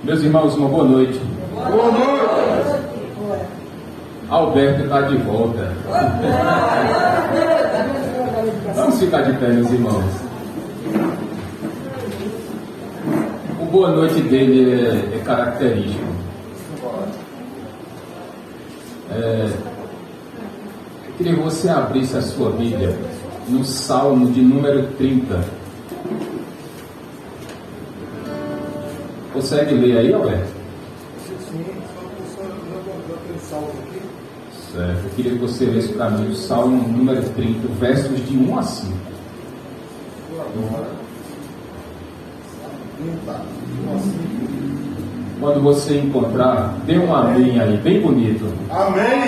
Meus irmãos, uma boa noite. Boa noite. Alberto está de volta. Vamos ficar de pé, meus irmãos. O boa noite dele é característico. Eu queria que você abrisse a sua Bíblia no Salmo de número 30. Consegue ler aí, Alberto? Sim, só aquele salmo aqui. Certo, eu queria que você lesse para mim o Salmo número 30, versos de 1 a 5. Quando você encontrar, dê um amém aí, bem bonito. Amém.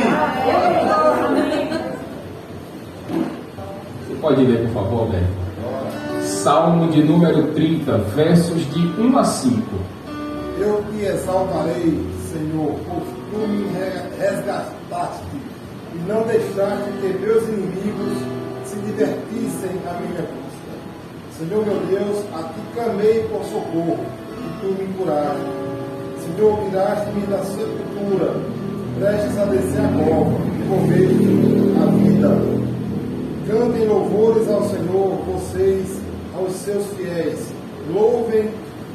Você pode ler, por favor, Alberto? Salmo de número 30, versos de 1 a 5. Eu te exaltarei, Senhor, pois tu me resgataste e não deixaste que meus inimigos se divertissem à minha custa. Senhor meu Deus, a ti clamei por socorro e tu me curaste. Senhor, tiraste-me da sepultura, prestes a descer a cova, proveito a vida. Cantem louvores ao Senhor, vocês, aos seus fiéis. Louvem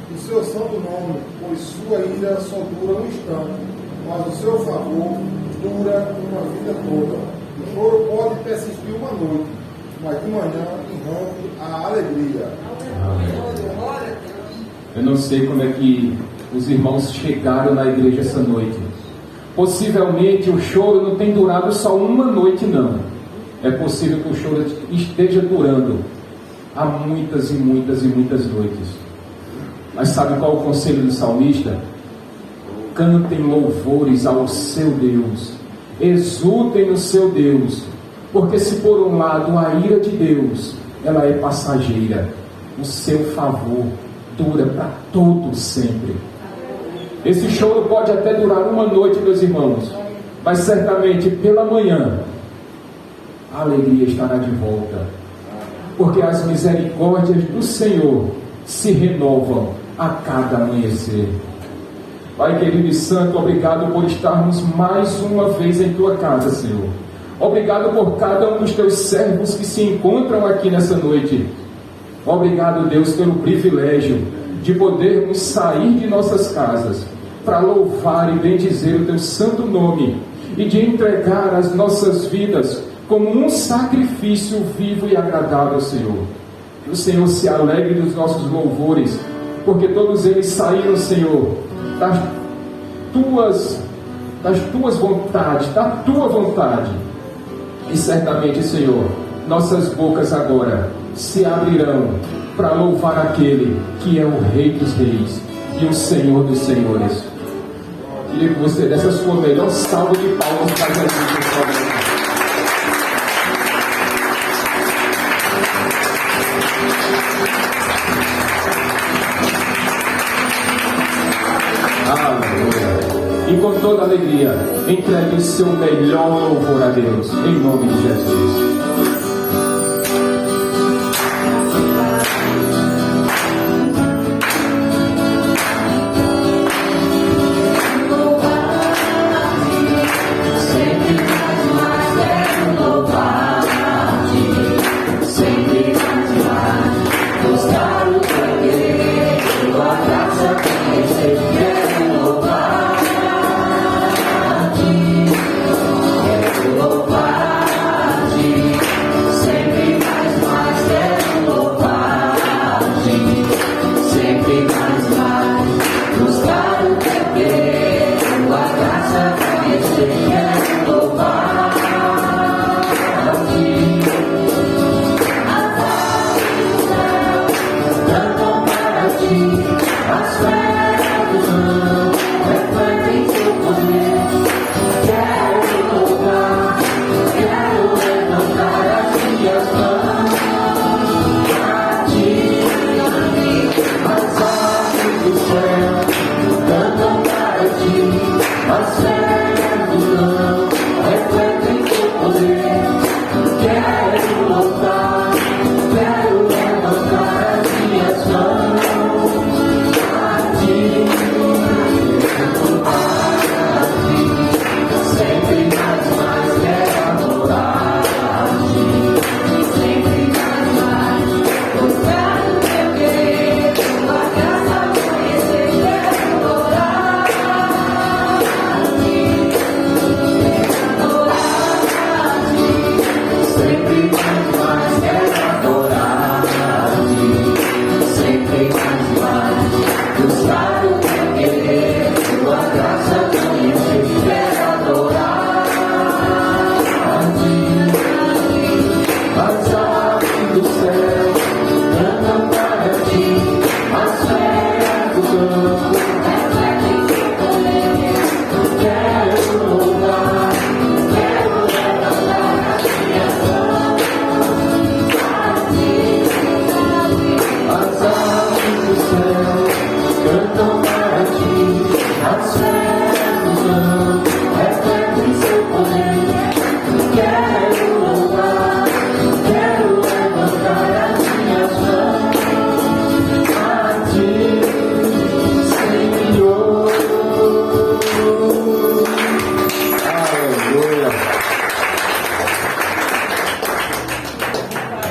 o seu santo nome, pois sua ira só dura um instante, mas o seu favor dura uma vida toda. O choro pode persistir uma noite, mas de manhã irrompe a alegria. Eu não sei como é que os irmãos chegaram na igreja essa noite. Possivelmente o choro não tem durado só uma noite, não. É possível que o choro esteja durando há muitas e muitas e muitas noites. Mas sabe qual é o conselho do salmista? Cantem louvores ao seu Deus, exultem no seu Deus, porque se por um lado a ira de Deus, ela é passageira, o seu favor dura para todo sempre. Esse choro pode até durar uma noite, meus irmãos, mas certamente pela manhã a alegria estará de volta, porque as misericórdias do Senhor se renovam a cada amanhecer. Pai querido e santo, obrigado por estarmos mais uma vez em tua casa, Senhor. Obrigado por cada um dos teus servos que se encontram aqui nessa noite. Obrigado, Deus, pelo privilégio de podermos sair de nossas casas para louvar e bendizer o teu santo nome e de entregar as nossas vidas como um sacrifício vivo e agradável, Senhor. Que o Senhor se alegre dos nossos louvores, porque todos eles saíram, Senhor, das tuas vontades, da tua vontade. E certamente, Senhor, nossas bocas agora se abrirão para louvar aquele que é o Rei dos Reis e o Senhor dos Senhores. Queria que você desse a sua melhor salva de palmas para Jesus, por favor. Aleluia. E com toda alegria, entregue o seu melhor louvor a Deus, em nome de Jesus.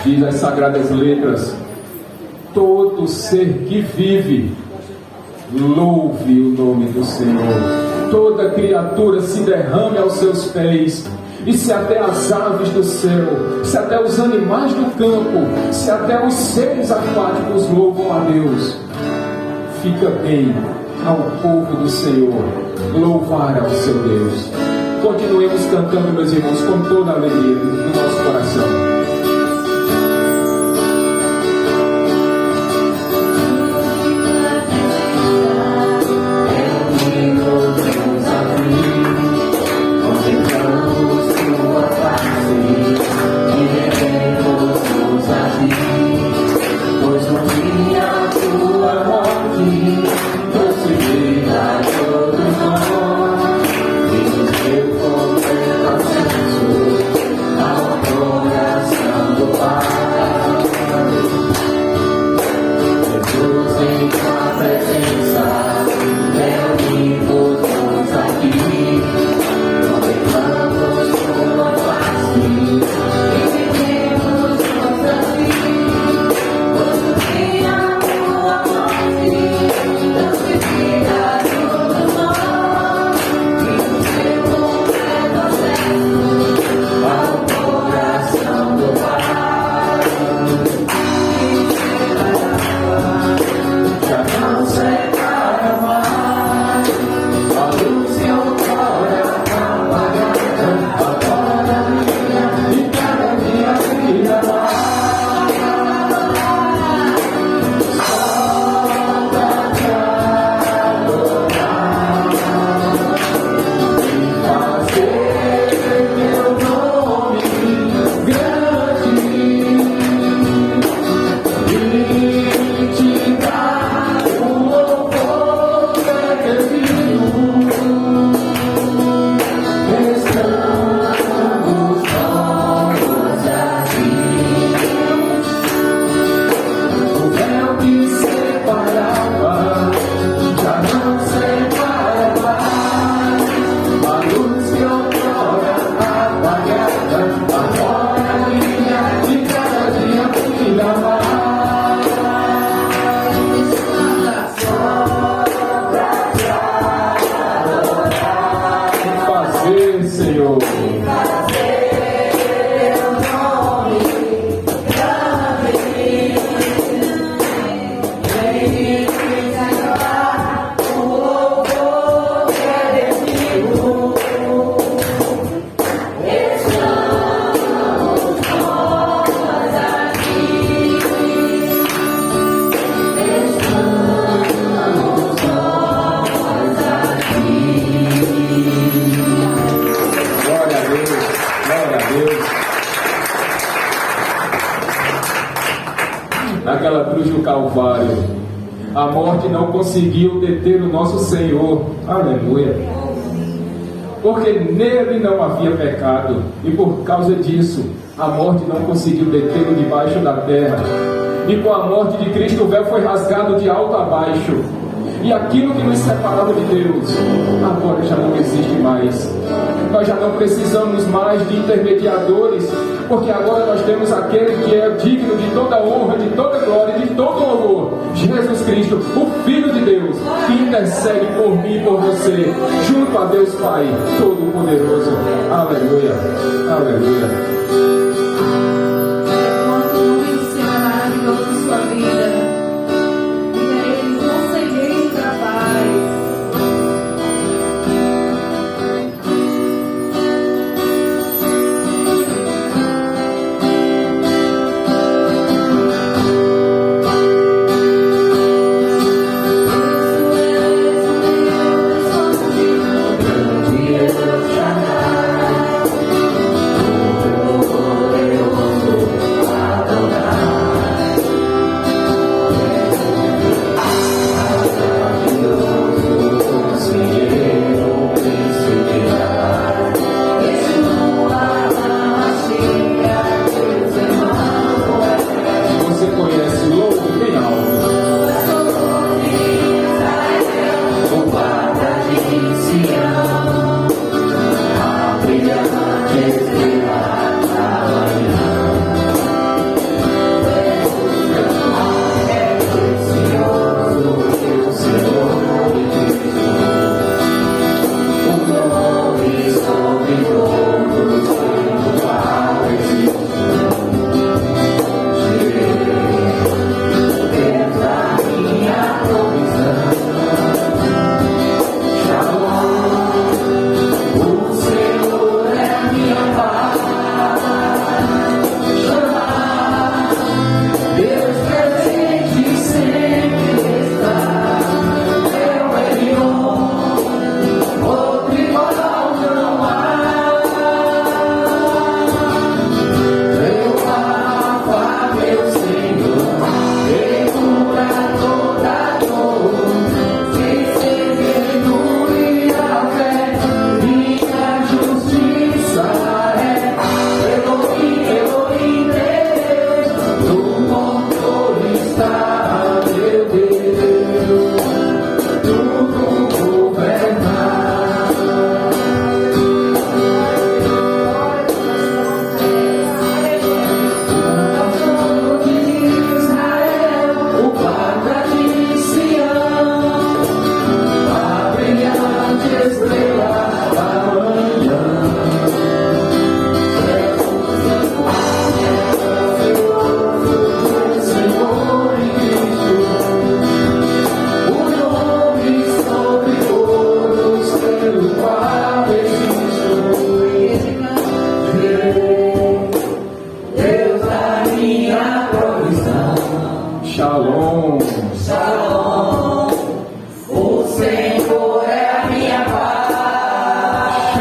Diz as sagradas letras: todo ser que vive, louve o nome do Senhor. Toda criatura se derrame aos seus pés. E se até as aves do céu, se até os animais do campo, se até os seres aquáticos louvam a Deus, fica bem ao povo do Senhor louvar ao seu Deus. Continuemos cantando, meus irmãos, com toda a alegria do nosso coração. Naquela cruz do Calvário, a morte não conseguiu deter o nosso Senhor, aleluia, porque nele não havia pecado, e por causa disso, a morte não conseguiu detê-lo debaixo da terra, e com a morte de Cristo o véu foi rasgado de alto a baixo, e aquilo que nos separava de Deus, agora já não existe mais. Nós já não precisamos mais de intermediadores, porque agora nós temos aquele que é digno de toda honra, de toda glória, de todo louvor, Jesus Cristo, o Filho de Deus, que intercede por mim e por você, junto a Deus Pai Todo-Poderoso. Aleluia, aleluia. Quanto muito ser maravilhoso em sua vida, e Ele conselheiro da paz. Oh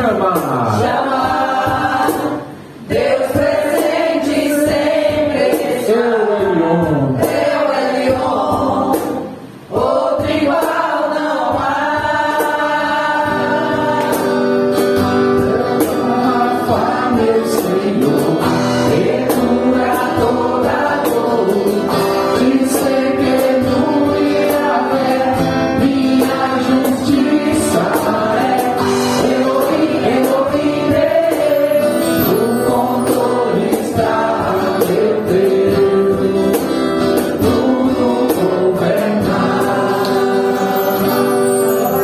chama. Chama, Deus presente sempre. Eu, Elion, outro igual não há. Rafa, meu Senhor, e cura toda dor. Diz que no Yahvé minha justiça é. Elohim, Deus, no controle está, meu Deus, tudo governar.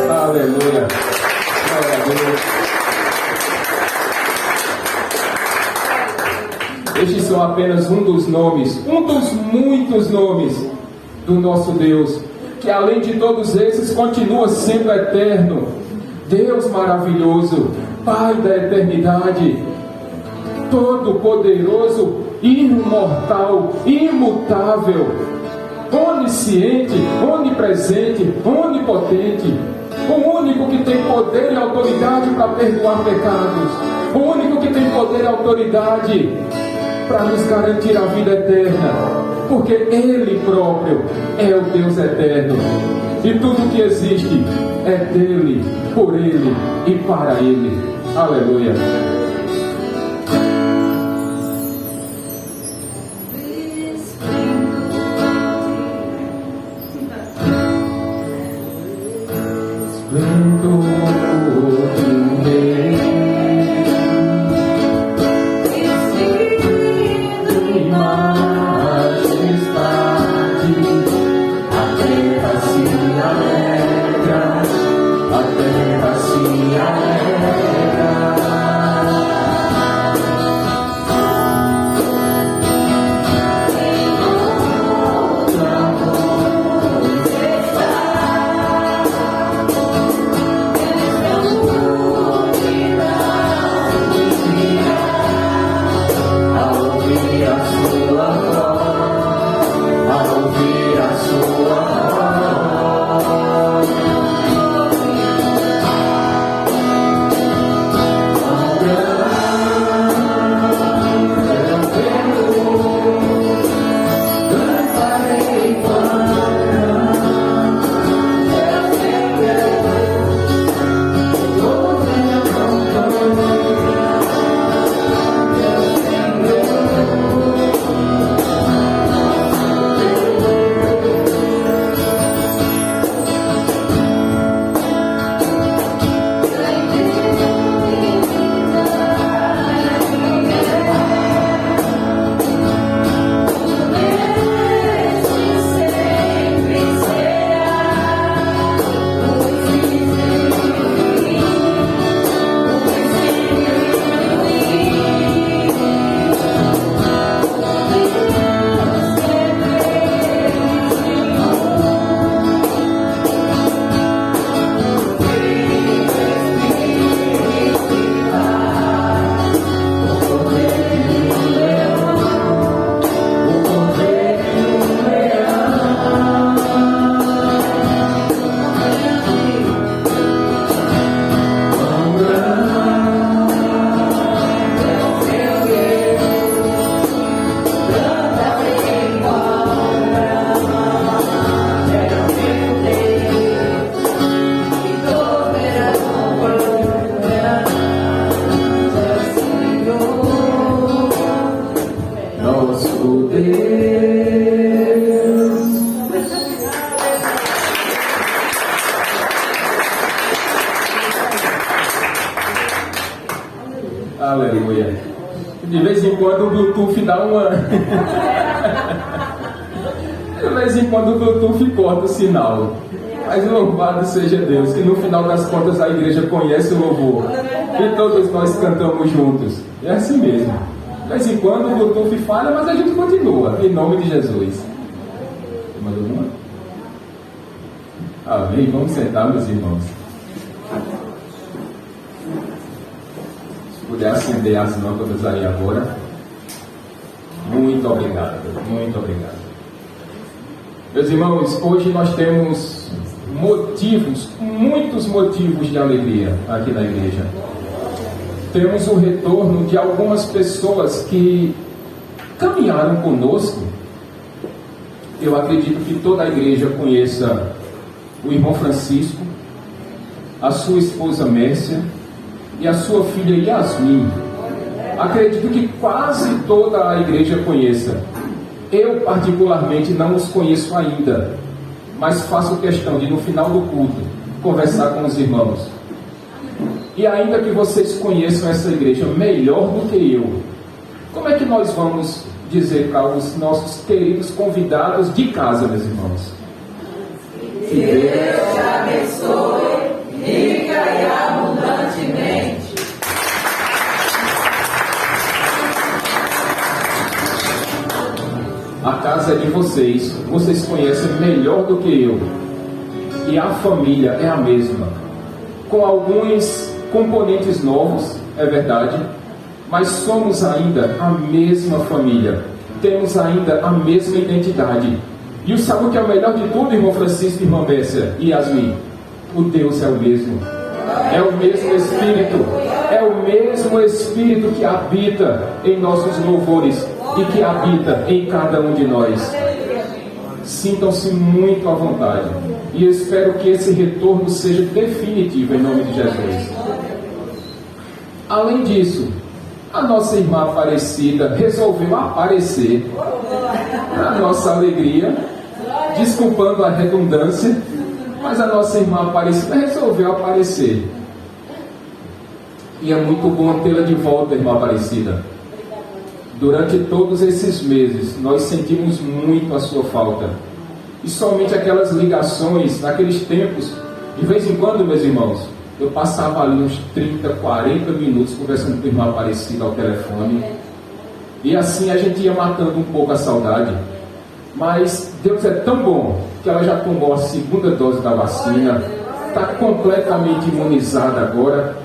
Aleluia. Glória a Deus. Estes são apenas um dos muitos nomes do nosso Deus, que além de todos esses continua sendo eterno, Deus maravilhoso, Pai da eternidade, todo-poderoso, imortal, imutável, onisciente, onipresente, onipotente, o único que tem poder e autoridade para perdoar pecados, o único que tem poder e autoridade para nos garantir a vida eterna, porque Ele próprio é o Deus eterno, e tudo que existe é dele, por Ele e para Ele. Aleluia. Aleluia. De vez em quando o Bluetooth dá uma. De vez em quando o Bluetooth corta o sinal. Mas louvado seja Deus, que no final das contas a igreja conhece o louvor. E todos nós cantamos juntos. É assim mesmo. De vez em quando o Bluetooth falha, mas a gente continua. Em nome de Jesus. Mais alguma? Amém. Vamos sentar, meus irmãos. Se puder acender as lâmpadas aí agora. Muito obrigado. Muito obrigado. Meus irmãos, hoje nós temos motivos, muitos motivos de alegria aqui na igreja. temos o retorno de algumas pessoas que caminharam conosco. Eu acredito que toda a igreja conheça o irmão Francisco, a sua esposa Mércia e a sua filha Yasmin. Acredito que quase toda a igreja conheça. Eu particularmente não os conheço ainda, mas faço questão de no final do culto conversar com os irmãos. E ainda que vocês conheçam essa igreja melhor do que eu, como é que nós vamos dizer para os nossos queridos convidados de casa, meus irmãos? Que Deus te abençoe, rica e abundantemente. A casa é de vocês, vocês conhecem melhor do que eu. E a família é a mesma, com alguns componentes novos, é verdade, mas somos ainda a mesma família, temos ainda a mesma identidade. E sabe o que é o melhor de tudo, irmão Francisco, irmã Mércia e Yasmin? O Deus é o mesmo. É o mesmo Espírito. É o mesmo Espírito que habita em nossos louvores e que habita em cada um de nós. Sintam-se muito à vontade. E eu espero que esse retorno seja definitivo em nome de Jesus. Além disso, a nossa irmã Aparecida resolveu aparecer, para nossa alegria, desculpando a redundância, mas a nossa irmã Aparecida resolveu aparecer. E é muito bom tê-la de volta, irmã Aparecida. Durante todos esses meses, nós sentimos muito a sua falta. E somente aquelas ligações, naqueles tempos, de vez em quando, meus irmãos, eu passava ali uns 30, 40 minutos conversando com a irmã Aparecida ao telefone. E assim a gente ia matando um pouco a saudade. Mas Deus é tão bom que ela já tomou a segunda dose da vacina, está completamente imunizada agora.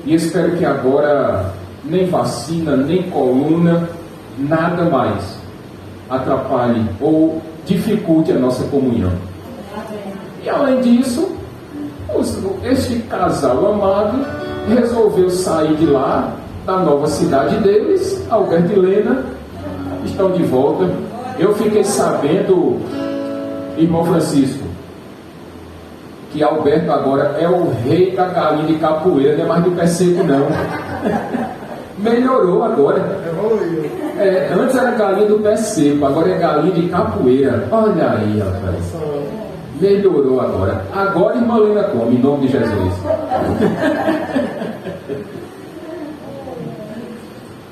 E espero que agora nem vacina, nem coluna, nada mais atrapalhe ou dificulte a nossa comunhão. E além disso, este casal amado resolveu sair de lá, da nova cidade deles. Alberto e Helena estão de volta. Eu fiquei sabendo, irmão Francisco, que Alberto agora é o rei da galinha de capoeira, não é mais do pé seco não. Melhorou agora. Evoluiu. Antes era galinha do pé seco, agora é galinha de capoeira. Olha aí, rapaz. Melhorou agora. Agora irmã Helena come, em nome de Jesus.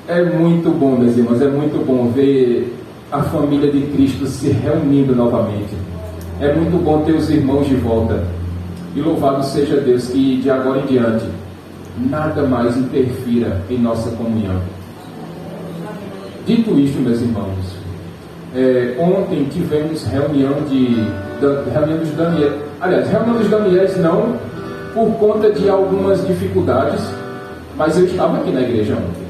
É muito bom, meus irmãos, é muito bom ver a família de Cristo se reunindo novamente. É muito bom ter os irmãos de volta. E louvado seja Deus que de agora em diante nada mais interfira em nossa comunhão. Dito isto, meus irmãos, ontem tivemos reunião dos Daniel. Aliás, reunião dos Daniels não por conta de algumas dificuldades, mas eu estava aqui na igreja ontem.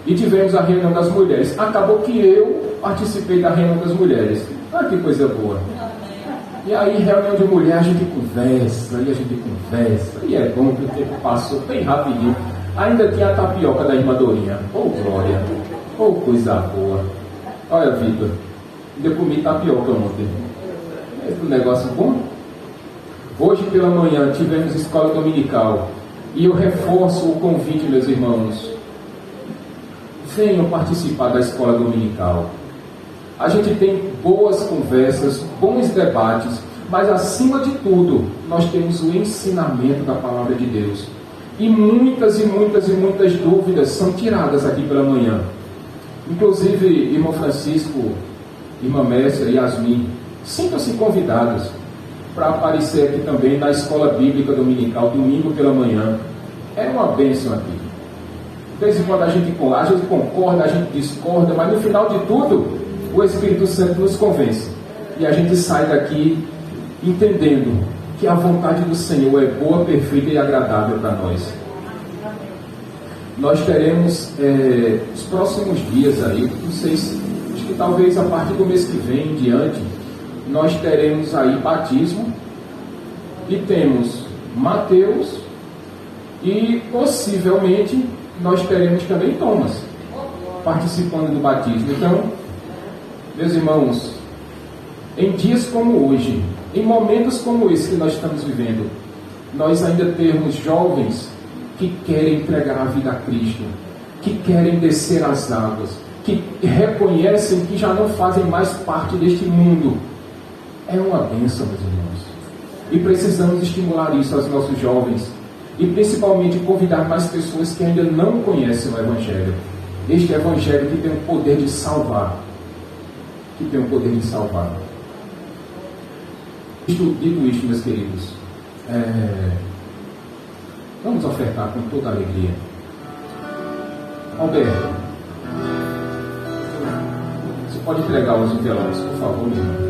E tivemos a reunião das mulheres. Acabou que eu participei da reunião das mulheres. Ah, que coisa boa. E aí, reunião de mulher, a gente conversa, e é bom que o tempo passou bem rapidinho. Ainda tinha a tapioca da irmã Dorinha. Oh, glória! Oh, coisa boa! Olha, Vitor, eu comi tapioca ontem. É um negócio bom? Hoje pela manhã tivemos escola dominical. E eu reforço o convite, meus irmãos. Venham participar da escola dominical. A gente tem boas conversas, bons debates, mas acima de tudo, nós temos o ensinamento da palavra de Deus. E muitas dúvidas são tiradas aqui pela manhã. Inclusive, irmão Francisco, irmã Mércia e Yasmin, sintam-se convidados para aparecer aqui também na escola bíblica dominical, domingo pela manhã. É uma bênção aqui. De vez em quando a gente concorda, a gente discorda, mas no final de tudo, o Espírito Santo nos convence. E a gente sai daqui entendendo que a vontade do Senhor é boa, perfeita e agradável para nós. Nós teremos os próximos dias aí, não sei se, acho que talvez a partir do mês que vem em diante, nós teremos aí batismo e temos Mateus e possivelmente nós teremos também Thomas participando do batismo. Então, meus irmãos, em dias como hoje, em momentos como esse que nós estamos vivendo, nós ainda temos jovens que querem entregar a vida a Cristo, que querem descer as águas, que reconhecem que já não fazem mais parte deste mundo. É uma bênção, meus irmãos. E precisamos estimular isso aos nossos jovens. E principalmente convidar mais pessoas que ainda não conhecem o Evangelho. Este Evangelho que tem o poder de salvar. Que tem o poder de salvar. Dito isto, meus queridos, vamos ofertar com toda a alegria. Alberto, você pode entregar os envelopes, por favor, meu irmão.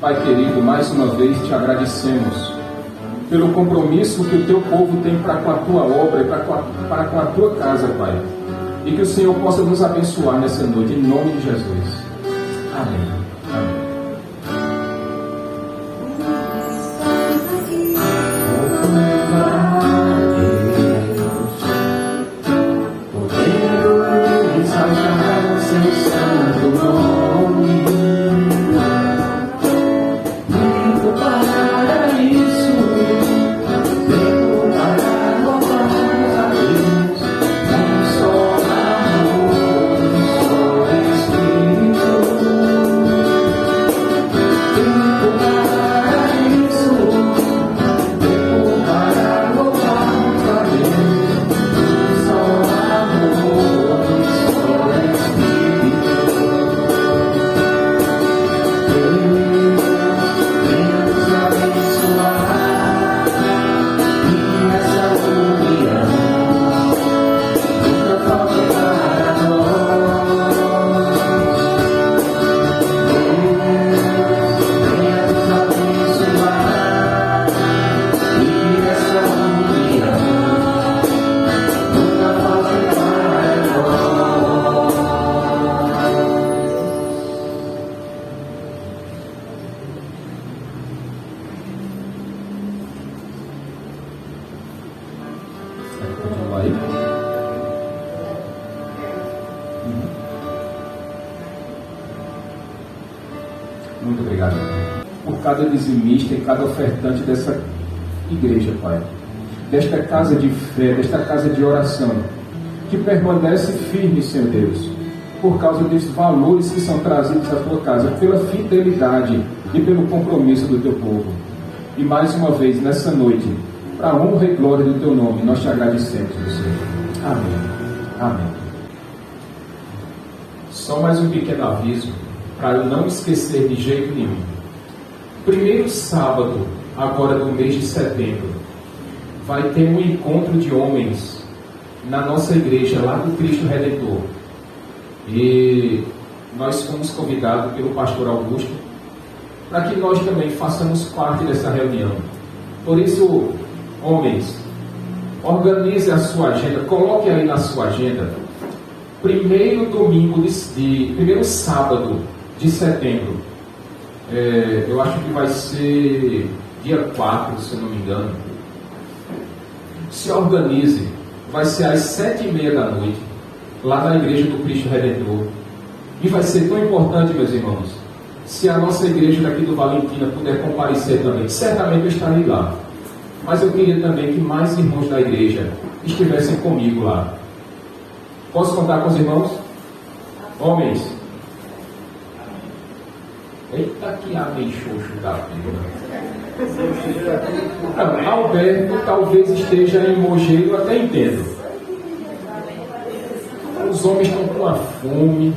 Pai querido, mais uma vez te agradecemos pelo compromisso que o teu povo tem para com a tua obra e para com a tua casa, Pai. E que o Senhor possa nos abençoar nessa noite, em nome de Jesus. Amém. Amém. Muito obrigado por cada dizimista e cada ofertante dessa igreja, Pai, desta casa de fé, desta casa de oração, que permanece firme, Senhor Deus, por causa dos valores que são trazidos à tua casa, pela fidelidade e pelo compromisso do teu povo. E mais uma vez, nessa noite, para a honra e glória do teu nome, nós te agradecemos, meu Senhor. Amém. Amém. Só mais um pequeno aviso, para eu não esquecer de jeito nenhum. Primeiro sábado, agora do mês de setembro, vai ter um encontro de homens na nossa igreja, lá do Cristo Redentor. E nós fomos convidados pelo pastor Augusto para que nós também façamos parte dessa reunião. Por isso, homens, organize a sua agenda, coloque aí na sua agenda, primeiro sábado de setembro, eu acho que vai ser dia 4, se eu não me engano. Se organize, vai ser às 7h30 da noite, lá na igreja do Cristo Redentor. E vai ser tão importante, meus irmãos, se a nossa igreja daqui do Valentina puder comparecer também. Certamente eu estarei lá, mas eu queria também que mais irmãos da igreja estivessem comigo lá. Posso contar com os irmãos? Homens. Eita, que amém xoxo da vida. Alberto talvez esteja em Mogeiro, até entendo. Os homens estão com a fome.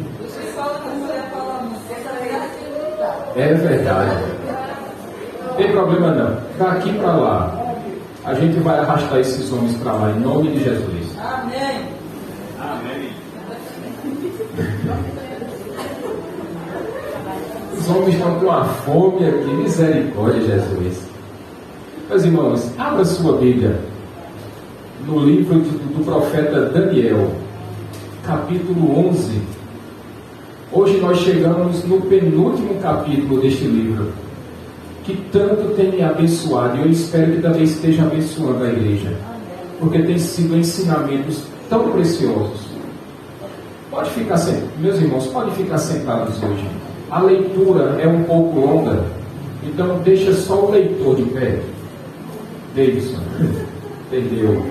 É verdade. Não tem problema não. Daqui para lá, a gente vai arrastar esses homens para lá, em nome de Jesus. Amém. Amém. Os homens estão com a fome aqui, misericórdia, Jesus. Meus irmãos, abra sua Bíblia no livro do profeta Daniel, capítulo 11. Hoje nós chegamos no penúltimo capítulo deste livro, que tanto tem me abençoado, e eu espero que também esteja abençoando a igreja. porque tem sido ensinamentos tão preciosos. Pode ficar sentado, meus irmãos, pode ficar sentados hoje. A leitura é um pouco longa, então deixa só o leitor de pé. Deison, entendeu?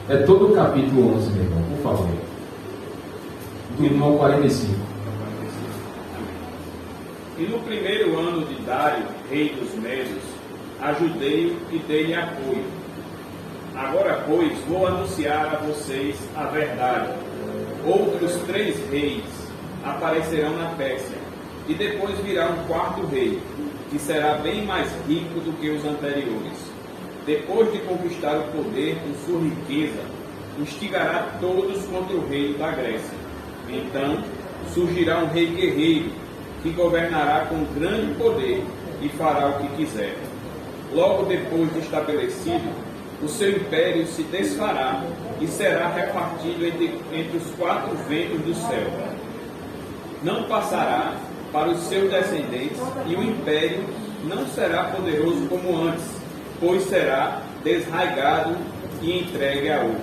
É todo o capítulo 11, meu irmão, por favor. Do 1 ao 45. E no primeiro ano de Dário, rei dos Medos, ajudei-o e dei-lhe apoio. Agora, pois, vou anunciar a vocês a verdade. Outros 3 reis aparecerão na Pérsia, e depois virá um 4º rei, que será bem mais rico do que os anteriores. Depois de conquistar o poder com sua riqueza, instigará todos contra o reino da Grécia. Então surgirá um rei guerreiro, que governará com grande poder e fará o que quiser. Logo depois de estabelecido, o seu império se desfará e será repartido entre os 4 ventos do céu. Não passará para os seus descendentes, e o império não será poderoso como antes, pois será desraigado e entregue a outros.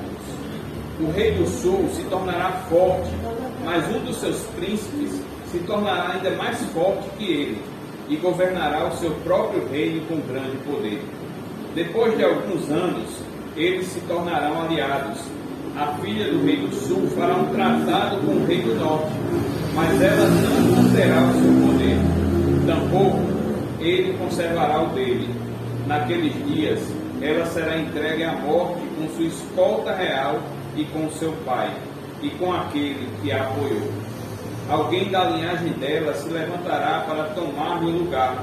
O rei do sul se tornará forte, mas um dos seus príncipes se tornará ainda mais forte que ele, e governará o seu próprio reino com grande poder. Depois de alguns anos, eles se tornarão aliados. A filha do rei do sul fará um tratado com o rei do norte, mas ela não manterá o seu poder. Tampouco ele conservará o dele. Naqueles dias, ela será entregue à morte com sua escolta real e com seu pai, e com aquele que a apoiou. Alguém da linhagem dela se levantará para tomar meu lugar.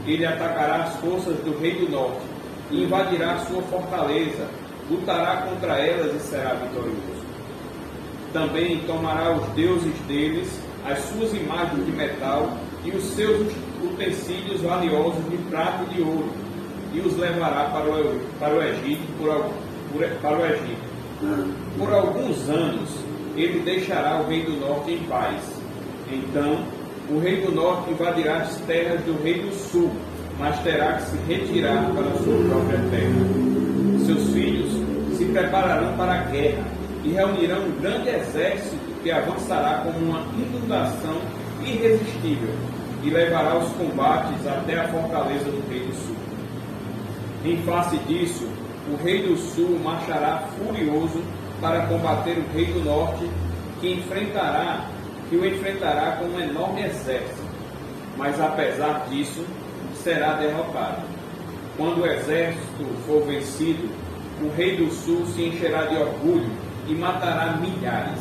Ele atacará as forças do rei do norte e invadirá sua fortaleza, lutará contra elas e será vitorioso. Também tomará os deuses deles, as suas imagens de metal e os seus utensílios valiosos de prata e de ouro, e os levará para o Egito. Por alguns anos ele deixará o rei do norte em paz. Então o rei do norte invadirá as terras do rei do sul, mas terá que se retirar para a sua própria terra. Seus filhos se prepararão para a guerra e reunirão um grande exército que avançará como uma inundação irresistível e levará os combates até a fortaleza do rei do sul. Em face disso, o rei do sul marchará furioso para combater o rei do norte, que o enfrentará com um enorme exército, mas apesar disso, será derrotado. Quando o exército for vencido, o rei do sul se encherá de orgulho e matará milhares,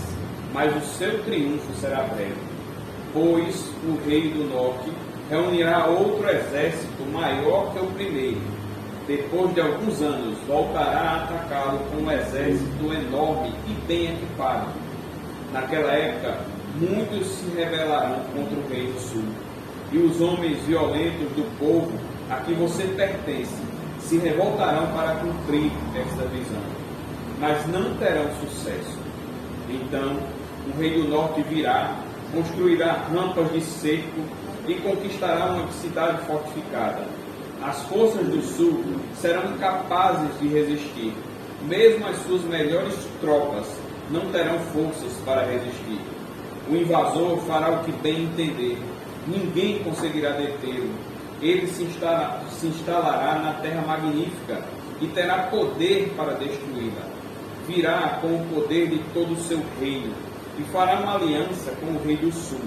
mas o seu triunfo será breve, pois o rei do norte reunirá outro exército maior que o primeiro. Depois de alguns anos, voltará a atacá-lo com um exército enorme e bem equipado. Naquela época, muitos se rebelarão contra o rei do sul, e os homens violentos do povo a que você pertence se revoltarão para cumprir esta visão, mas não terão sucesso. Então o rei do norte virá, construirá rampas de cerco e conquistará uma cidade fortificada. As forças do sul serão incapazes de resistir, mesmo as suas melhores tropas não terão forças para resistir. O invasor fará o que bem entender, ninguém conseguirá detê-lo. Ele se instalará na terra magnífica e terá poder para destruí-la. Virá com o poder de todo o seu reino e fará uma aliança com o rei do sul.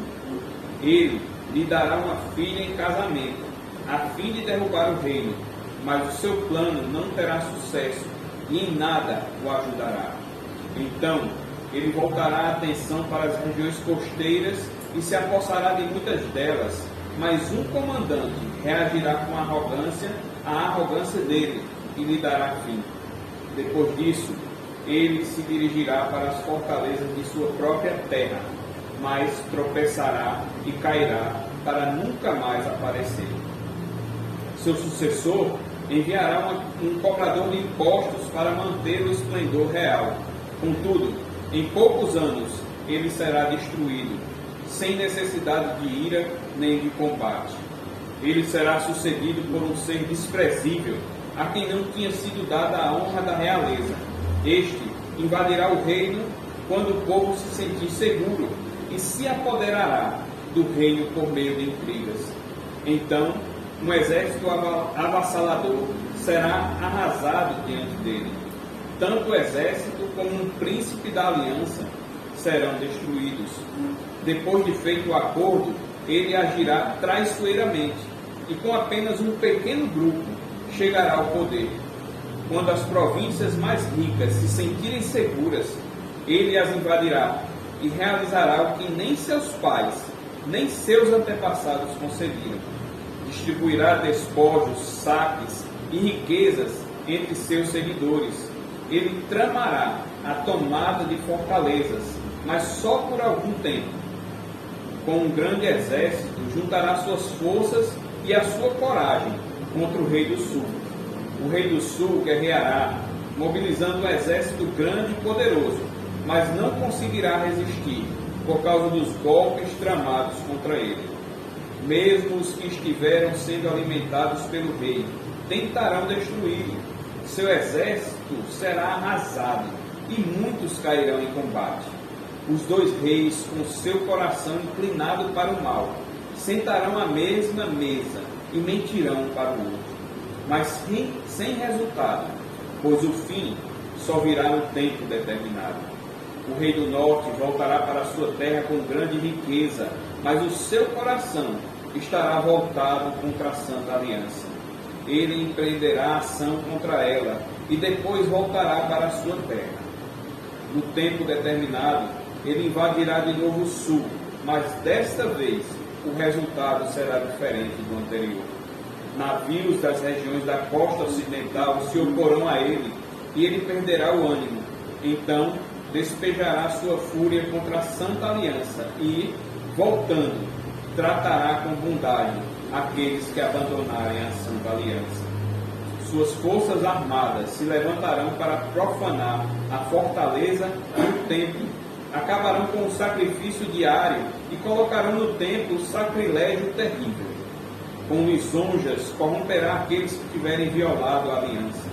Ele lhe dará uma filha em casamento, a fim de derrubar o reino, mas o seu plano não terá sucesso e em nada o ajudará. Então ele voltará a atenção para as regiões costeiras e se apossará de muitas delas, mas um comandante reagirá com arrogância à arrogância dele e lhe dará fim. Depois disso, ele se dirigirá para as fortalezas de sua própria terra, mas tropeçará e cairá para nunca mais aparecer. Seu sucessor enviará um cobrador de impostos para manter o esplendor real. Contudo, em poucos anos ele será destruído, sem necessidade de ira nem de combate. Ele será sucedido por um ser desprezível a quem não tinha sido dada a honra da realeza. Este invadirá o reino quando o povo se sentir seguro e se apoderará do reino por meio de intrigas. Então, um exército avassalador será arrasado diante dele. Tanto o exército como um príncipe da aliança serão destruídos. Depois de feito o acordo, ele agirá traiçoeiramente e com apenas um pequeno grupo chegará ao poder. Quando as províncias mais ricas se sentirem seguras, ele as invadirá e realizará o que nem seus pais, nem seus antepassados conseguiram. Distribuirá despojos, saques e riquezas entre seus seguidores. Ele tramará a tomada de fortalezas, mas só por algum tempo. Com um grande exército, juntará suas forças e a sua coragem contra o rei do sul. O rei do sul guerreará, mobilizando um exército grande e poderoso, mas não conseguirá resistir por causa dos golpes tramados contra ele. Mesmo os que estiveram sendo alimentados pelo rei tentarão destruí-lo. Seu exército será arrasado e muitos cairão em combate. Os dois reis, com seu coração inclinado para o mal, sentarão à mesma mesa e mentirão para o outro, mas sem resultado, pois o fim só virá no tempo determinado. O rei do norte voltará para a sua terra com grande riqueza, mas o seu coração estará voltado contra a Santa Aliança. Ele empreenderá ação contra ela e depois voltará para a sua terra. No tempo determinado, ele invadirá de novo o sul, mas desta vez o resultado será diferente do anterior. Navios das regiões da costa ocidental se oporão a ele e ele perderá o ânimo. Então despejará sua fúria contra a Santa Aliança e, voltando, tratará com bondade aqueles que abandonarem a Santa Aliança. Suas forças armadas se levantarão para profanar a fortaleza e o templo, acabarão com o sacrifício diário e colocarão no templo o sacrilégio terrível. Com lisonjas corromperá aqueles que tiverem violado a aliança.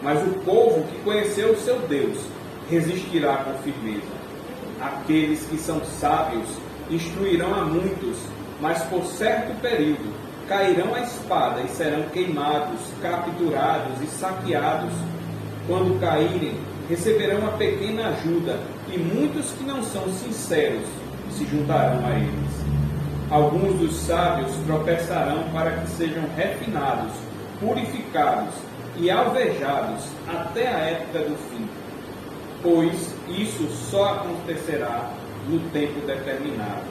Mas o povo que conheceu o seu Deus resistirá com firmeza. Aqueles que são sábios instruirão a muitos, mas por certo período cairão à espada e serão queimados, capturados e saqueados. Quando caírem, receberão uma pequena ajuda, e muitos que não são sinceros se juntarão a eles. Alguns dos sábios tropeçarão para que sejam refinados, purificados e alvejados até a época do fim, pois isso só acontecerá no tempo determinado.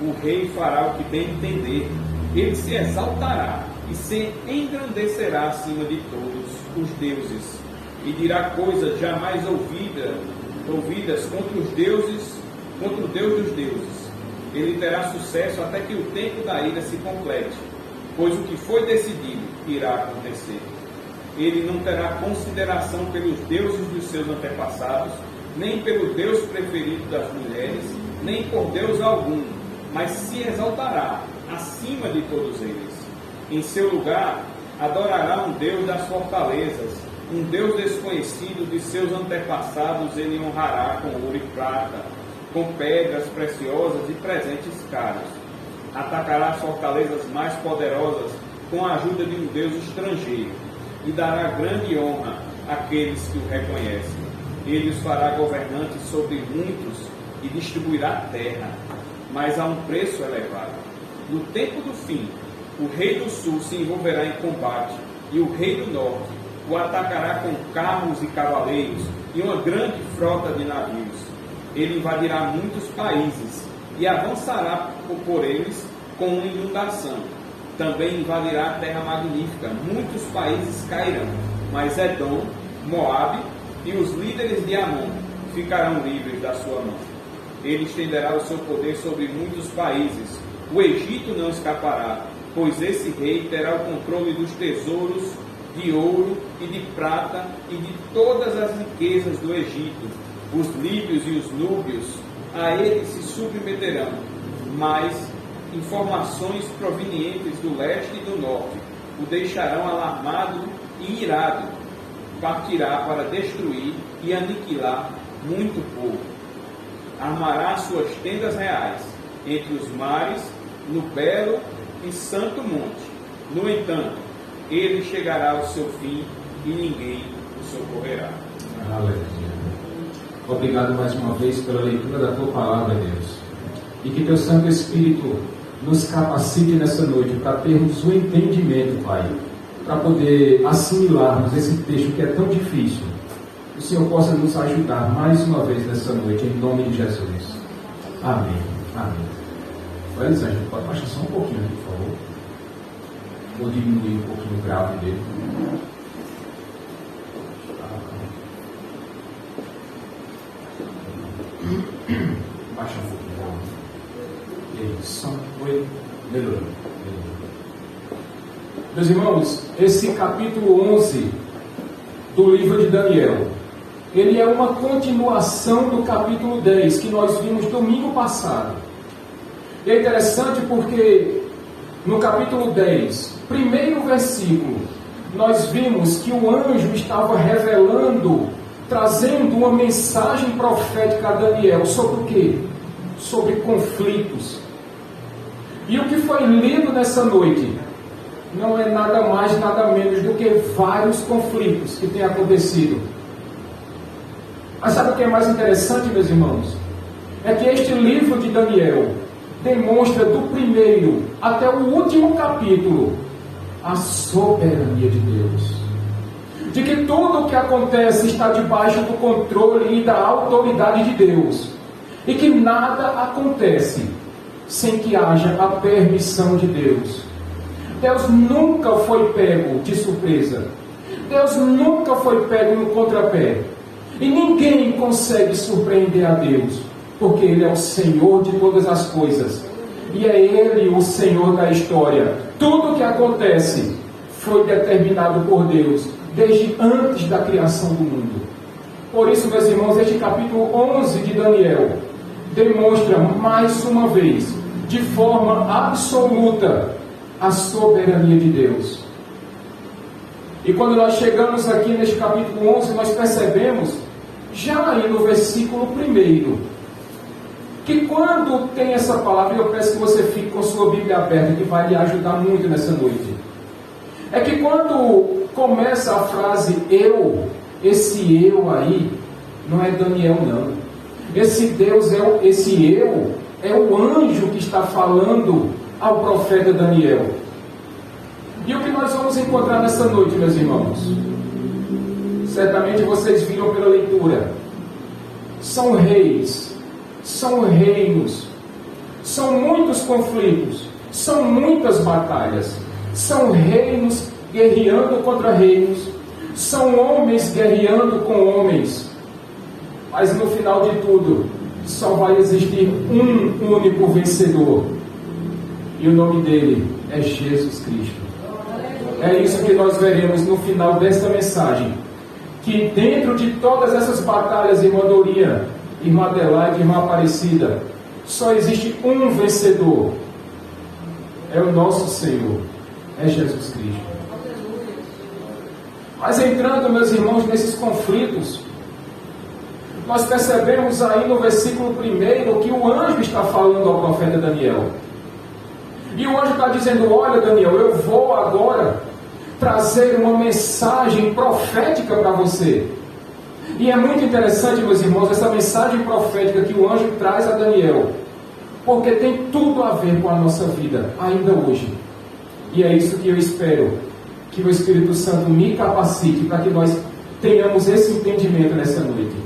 O rei fará o que bem entender, ele se exaltará e se engrandecerá acima de todos os deuses, e dirá coisas jamais ouvidas contra os deuses, contra o Deus dos deuses. Ele terá sucesso até que o tempo da ira se complete, pois o que foi decidido irá acontecer. Ele não terá consideração pelos deuses dos seus antepassados, nem pelo Deus preferido das mulheres, nem por Deus algum, mas se exaltará acima de todos eles. Em seu lugar, adorará um Deus das fortalezas, um Deus desconhecido de seus antepassados. Ele honrará com ouro e prata, com pedras preciosas e presentes caros. Atacará as fortalezas mais poderosas com a ajuda de um Deus estrangeiro, e dará grande honra àqueles que o reconhecem. Ele os fará governantes sobre muitos e distribuirá a terra, mas a um preço elevado. No tempo do fim, o rei do sul se envolverá em combate, e o rei do norte o atacará com carros e cavaleiros e uma grande frota de navios. Ele invadirá muitos países e avançará por eles com uma inundação. Também invadirá a terra magnífica. Muitos países cairão, mas Edom, Moabe e os líderes de Amon ficarão livres da sua mão. Ele estenderá o seu poder sobre muitos países. O Egito não escapará, pois esse rei terá o controle dos tesouros de ouro e de prata e de todas as riquezas do Egito. Os líbios e os núbios a ele se submeterão, mas informações provenientes do leste e do norte o deixarão alarmado e irado partirá para destruir e aniquilar muito povo. Armará suas tendas reais entre os mares, no belo e santo monte. No entanto, ele chegará ao seu fim e ninguém o socorrerá. Aleluia. Obrigado mais uma vez pela leitura da Tua Palavra, Deus. E que Teu Santo Espírito nos capacite nessa noite para termos o entendimento, Pai, para poder assimilarmos esse texto que é tão difícil. O Senhor possa nos ajudar mais uma vez nessa noite, em nome de Jesus. Amém. Amém. Olha, Elisângela, pode baixar só um pouquinho aqui, por favor. Vou diminuir um pouquinho o grave dele. Baixa um pouquinho. Isso. Oi. Melhorou. Meus irmãos, esse capítulo 11 do livro de Daniel, ele é uma continuação do capítulo 10 que nós vimos domingo passado. E é interessante porque no capítulo 10, primeiro versículo, nós vimos que o anjo estava revelando, trazendo uma mensagem profética a Daniel sobre o quê? Sobre conflitos. E o que foi lido nessa noite não é nada mais, nada menos do que vários conflitos que têm acontecido. Mas sabe o que é mais interessante, meus irmãos? É que este livro de Daniel demonstra do primeiro até o último capítulo a soberania de Deus. De que tudo o que acontece está debaixo do controle e da autoridade de Deus. E que nada acontece sem que haja a permissão de Deus. Deus nunca foi pego de surpresa. Deus nunca foi pego no contrapé. E ninguém consegue surpreender a Deus, porque Ele é o Senhor de todas as coisas. E é Ele o Senhor da história. Tudo o que acontece foi determinado por Deus, desde antes da criação do mundo. Por isso, meus irmãos, este capítulo 11 de Daniel demonstra mais uma vez, de forma absoluta, a soberania de Deus. E quando nós chegamos aqui neste capítulo 11, nós percebemos, já aí no versículo 1, que quando tem essa palavra, eu peço que você fique com sua Bíblia aberta, que vai lhe ajudar muito nessa noite. É que quando começa a frase eu, esse eu aí, não é Daniel não. Esse Deus, esse eu, é o anjo que está falando ao profeta Daniel. E o que nós vamos encontrar nessa noite, meus irmãos? Certamente vocês viram pela leitura. São reis, são reinos, são muitos conflitos, são muitas batalhas, são reinos guerreando contra reinos, são homens guerreando com homens. Mas no final de tudo, só vai existir um único vencedor. E o nome dele é Jesus Cristo. É isso que nós veremos no final desta mensagem. Que dentro de todas essas batalhas, irmã Dorinha, irmã Adelaide, irmã Aparecida, só existe um vencedor. É o nosso Senhor. É Jesus Cristo. Mas entrando, meus irmãos, nesses conflitos, nós percebemos aí no versículo 1 que o anjo está falando ao profeta Daniel. E o anjo está dizendo: olha, Daniel, eu vou agora trazer uma mensagem profética para você. E é muito interessante, meus irmãos, essa mensagem profética que o anjo traz a Daniel, porque tem tudo a ver com a nossa vida, ainda hoje. E é isso que eu espero, que o Espírito Santo me capacite para que nós tenhamos esse entendimento nessa noite.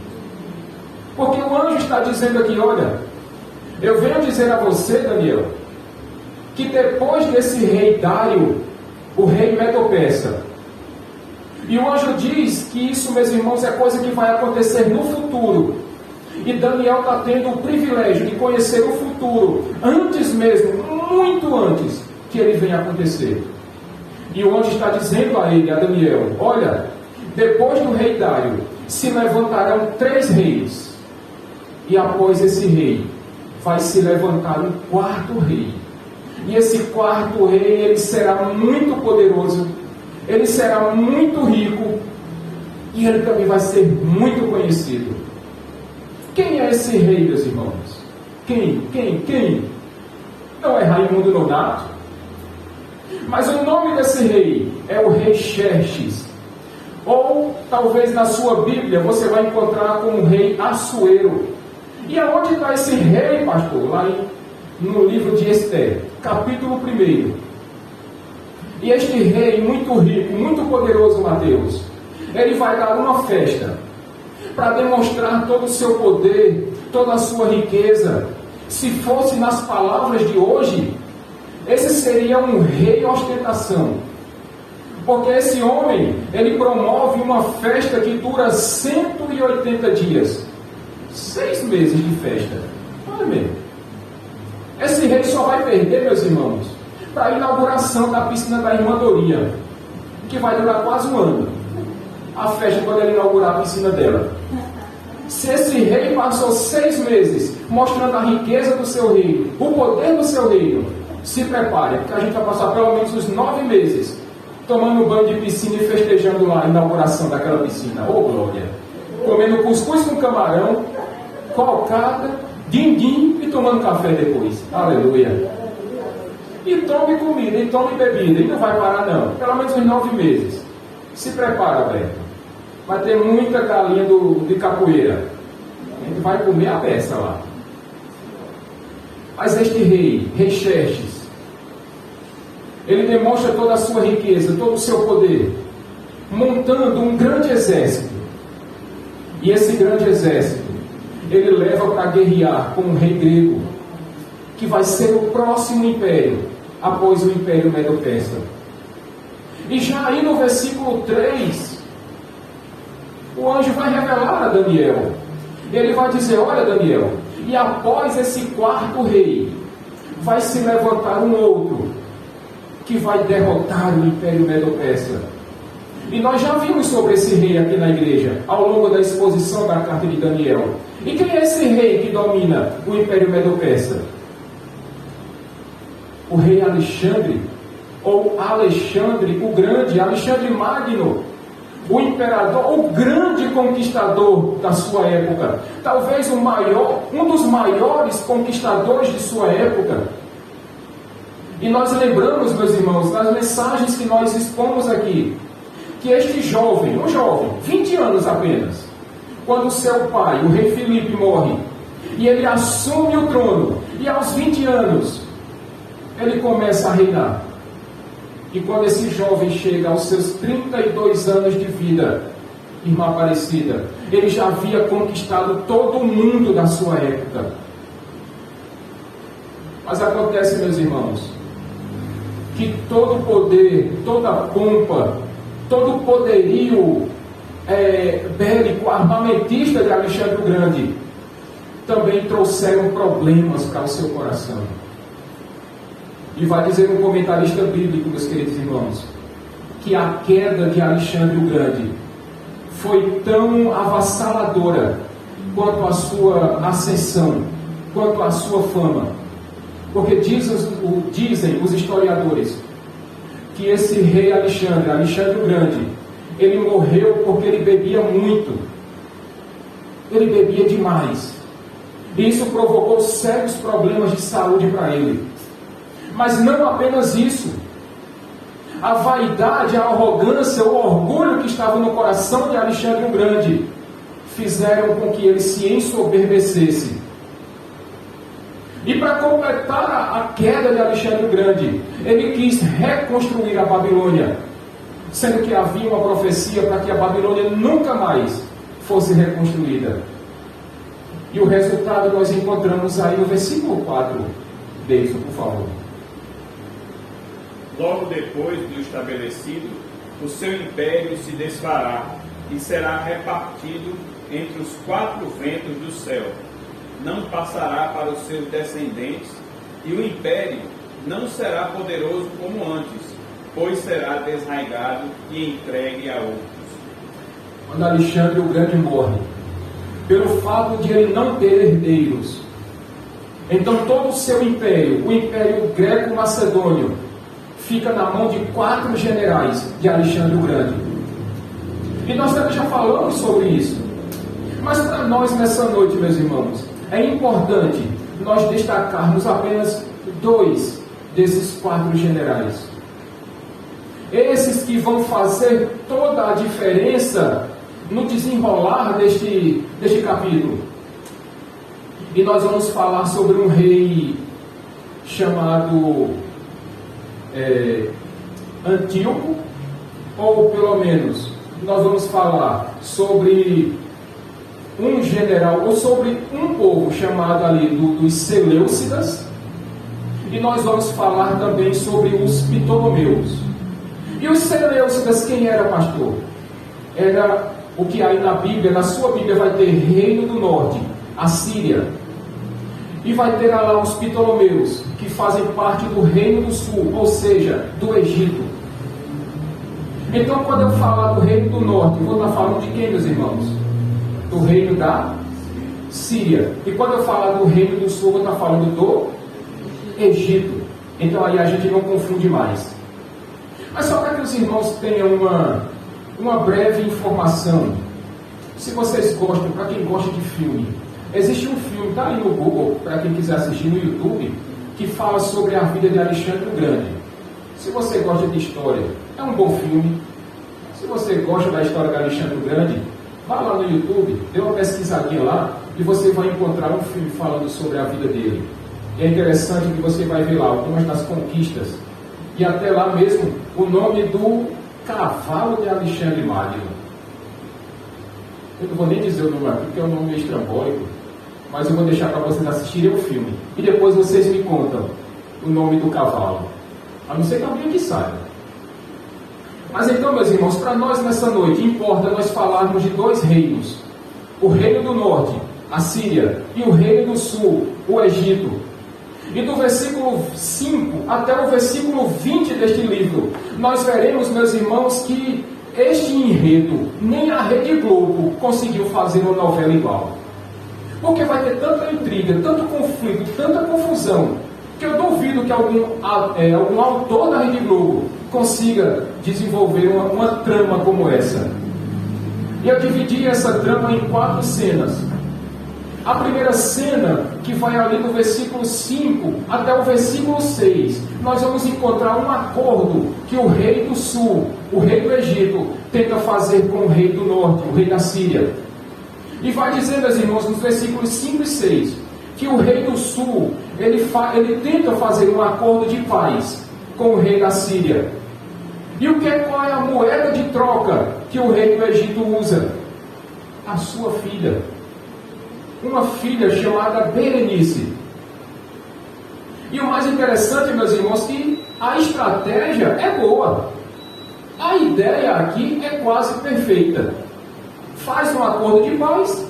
Porque o anjo está dizendo aqui: olha, eu venho dizer a você, Daniel, que depois desse rei Dário, o rei Medo-Persa, e o anjo diz que isso, meus irmãos, é coisa que vai acontecer no futuro. E Daniel está tendo o privilégio de conhecer o futuro, antes mesmo, muito antes que ele venha acontecer. E o anjo está dizendo a ele, a Daniel: olha, depois do rei Dário, se levantarão 3 reis. E após esse rei, vai se levantar um 4º rei. E esse 4º rei, ele será muito poderoso. ele será muito rico e ele também vai ser muito conhecido. Quem é esse rei, meus irmãos? Quem? Não é Raimundo Nonato? Mas o nome desse rei é o rei Xerxes. Ou talvez na sua Bíblia você vai encontrar como rei Assuero. E aonde está esse rei, pastor? Lá no livro de Esther, capítulo 1. E este rei muito rico, muito poderoso, Mateus, ele vai dar uma festa para demonstrar todo o seu poder, toda a sua riqueza. Se fosse nas palavras de hoje, esse seria um rei ostentação. Porque esse homem, ele promove uma festa que dura 180 dias. 6 meses de festa. Olha mesmo. Esse rei só vai perder, meus irmãos, para a inauguração da piscina da Irmã Doria, que vai durar quase um ano. A festa quando ele inaugurar a piscina dela. Se esse rei passou 6 meses mostrando a riqueza do seu reino, o poder do seu reino, se prepare, porque a gente vai passar pelo menos os 9 meses tomando banho de piscina e festejando lá a inauguração daquela piscina. Ô glória! Comendo cuscuz com camarão, cocada, din-din e tomando café depois. Aleluia! E tome comida, e tome bebida, e não vai parar não. Pelo menos uns 9 meses. Se prepara, Beto. Vai ter muita galinha de capoeira. A gente vai comer a beça lá. Mas este rei Xerxes, ele demonstra toda a sua riqueza, todo o seu poder, montando um grande exército. E esse grande exército, ele leva para guerrear com um rei grego, que vai ser o próximo império, após o Império Medo-Persa. E já aí no versículo 3, o anjo vai revelar a Daniel. Ele vai dizer, olha Daniel, e após esse quarto rei, vai se levantar um outro, que vai derrotar o Império Medo-Persa. E nós já vimos sobre esse rei aqui na igreja, ao longo da exposição da carta de Daniel. E quem é esse rei que domina o Império Medo-Persa? O rei Alexandre, ou Alexandre o Grande, Alexandre Magno, o imperador, o grande conquistador da sua época, talvez um dos maiores conquistadores de sua época. E nós lembramos, meus irmãos, nas mensagens que nós expomos aqui, que este jovem, 20 anos apenas, quando seu pai, o rei Filipe, morre, e ele assume o trono, e aos 20 anos, ele começa a reinar. E quando esse jovem chega aos seus 32 anos de vida, irmã Aparecida, ele já havia conquistado todo o mundo da sua época. Mas acontece, meus irmãos, que todo poder, toda pompa, todo poderio bélico, armamentista de Alexandre o Grande, também trouxeram problemas para o seu coração. E vai dizer um comentarista bíblico, meus queridos irmãos, que a queda de Alexandre o Grande foi tão avassaladora quanto a sua ascensão, quanto a sua fama. Porque dizem os historiadores que esse rei Alexandre o Grande, ele morreu porque ele bebia muito. Ele bebia demais. E isso provocou sérios problemas de saúde para ele. Mas não apenas isso. A vaidade, a arrogância, o orgulho que estava no coração de Alexandre o Grande fizeram com que ele se ensoberbecesse. E para completar a queda de Alexandre o Grande, ele quis reconstruir a Babilônia, sendo que havia uma profecia para que a Babilônia nunca mais fosse reconstruída. E o resultado nós encontramos aí no versículo 4. Deison, por favor. Logo depois do estabelecido, o seu império se desfará e será repartido entre os 4 ventos do céu. Não passará para os seus descendentes, e o império não será poderoso como antes, pois será desraigado e entregue a outros. Quando Alexandre o Grande morre, pelo fato de ele não ter herdeiros, então todo o seu império, o império greco-macedônio, fica na mão de 4 generais de Alexandre o Grande. E nós também já falamos sobre isso. Mas para nós nessa noite, meus irmãos, é importante nós destacarmos apenas 2 desses 4 generais. Esses que vão fazer toda a diferença no desenrolar deste capítulo. E nós vamos falar sobre um rei chamado Antíoco, ou pelo menos nós vamos falar sobre um general, ou sobre um povo chamado ali dos Seleucidas, e nós vamos falar também sobre os Ptolomeus. E os Seleucidas, quem era, pastor? Era o que aí na Bíblia, na sua Bíblia vai ter Reino do Norte, a Síria, e vai ter lá os Ptolomeus, que fazem parte do Reino do Sul, ou seja, do Egito. Então, quando eu falar do Reino do Norte, eu vou estar falando de quem, meus irmãos? Do Reino da Síria. E quando eu falar do Reino do Sul, eu vou estar falando do Egito. Então, aí a gente não confunde mais. Mas só para que os irmãos tenham uma breve informação, se vocês gostam, para quem gosta de filme, existe um filme, está aí no Google, para quem quiser assistir no YouTube, que fala sobre a vida de Alexandre o Grande. Se você gosta de história, é um bom filme. Se você gosta da história de Alexandre o Grande, vá lá no YouTube, dê uma pesquisadinha lá, e você vai encontrar um filme falando sobre a vida dele. E é interessante que você vai ver lá algumas das conquistas, e até lá mesmo o nome do cavalo de Alexandre Magno. Eu não vou nem dizer o nome aqui, porque é um nome meio estrambólico, mas eu vou deixar para vocês assistirem o filme. E depois vocês me contam o nome do cavalo. A não ser que alguém que saiba. Mas então, meus irmãos, para nós nessa noite, importa nós falarmos de 2 reinos. O Reino do Norte, a Síria, e o Reino do Sul, o Egito. E do versículo 5 até o versículo 20 deste livro, nós veremos, meus irmãos, que este enredo, nem a Rede Globo conseguiu fazer uma novela igual. Porque vai ter tanta intriga, tanto conflito, tanta confusão, que eu duvido que algum autor da Rede Globo consiga desenvolver uma trama como essa. E eu dividi essa trama em 4 cenas. A primeira cena, que vai ali do versículo 5 até o versículo 6, nós vamos encontrar um acordo que o rei do sul, o rei do Egito, tenta fazer com o rei do norte, o rei da Síria. E vai dizer, meus irmãos, nos versículos 5 e 6, que o rei do sul, ele tenta fazer um acordo de paz com o rei da Síria. E qual é a moeda de troca que o rei do Egito usa? A sua filha. Uma filha chamada Berenice. E o mais interessante, meus irmãos, que a estratégia é boa. A ideia aqui é quase perfeita. Faz um acordo de paz,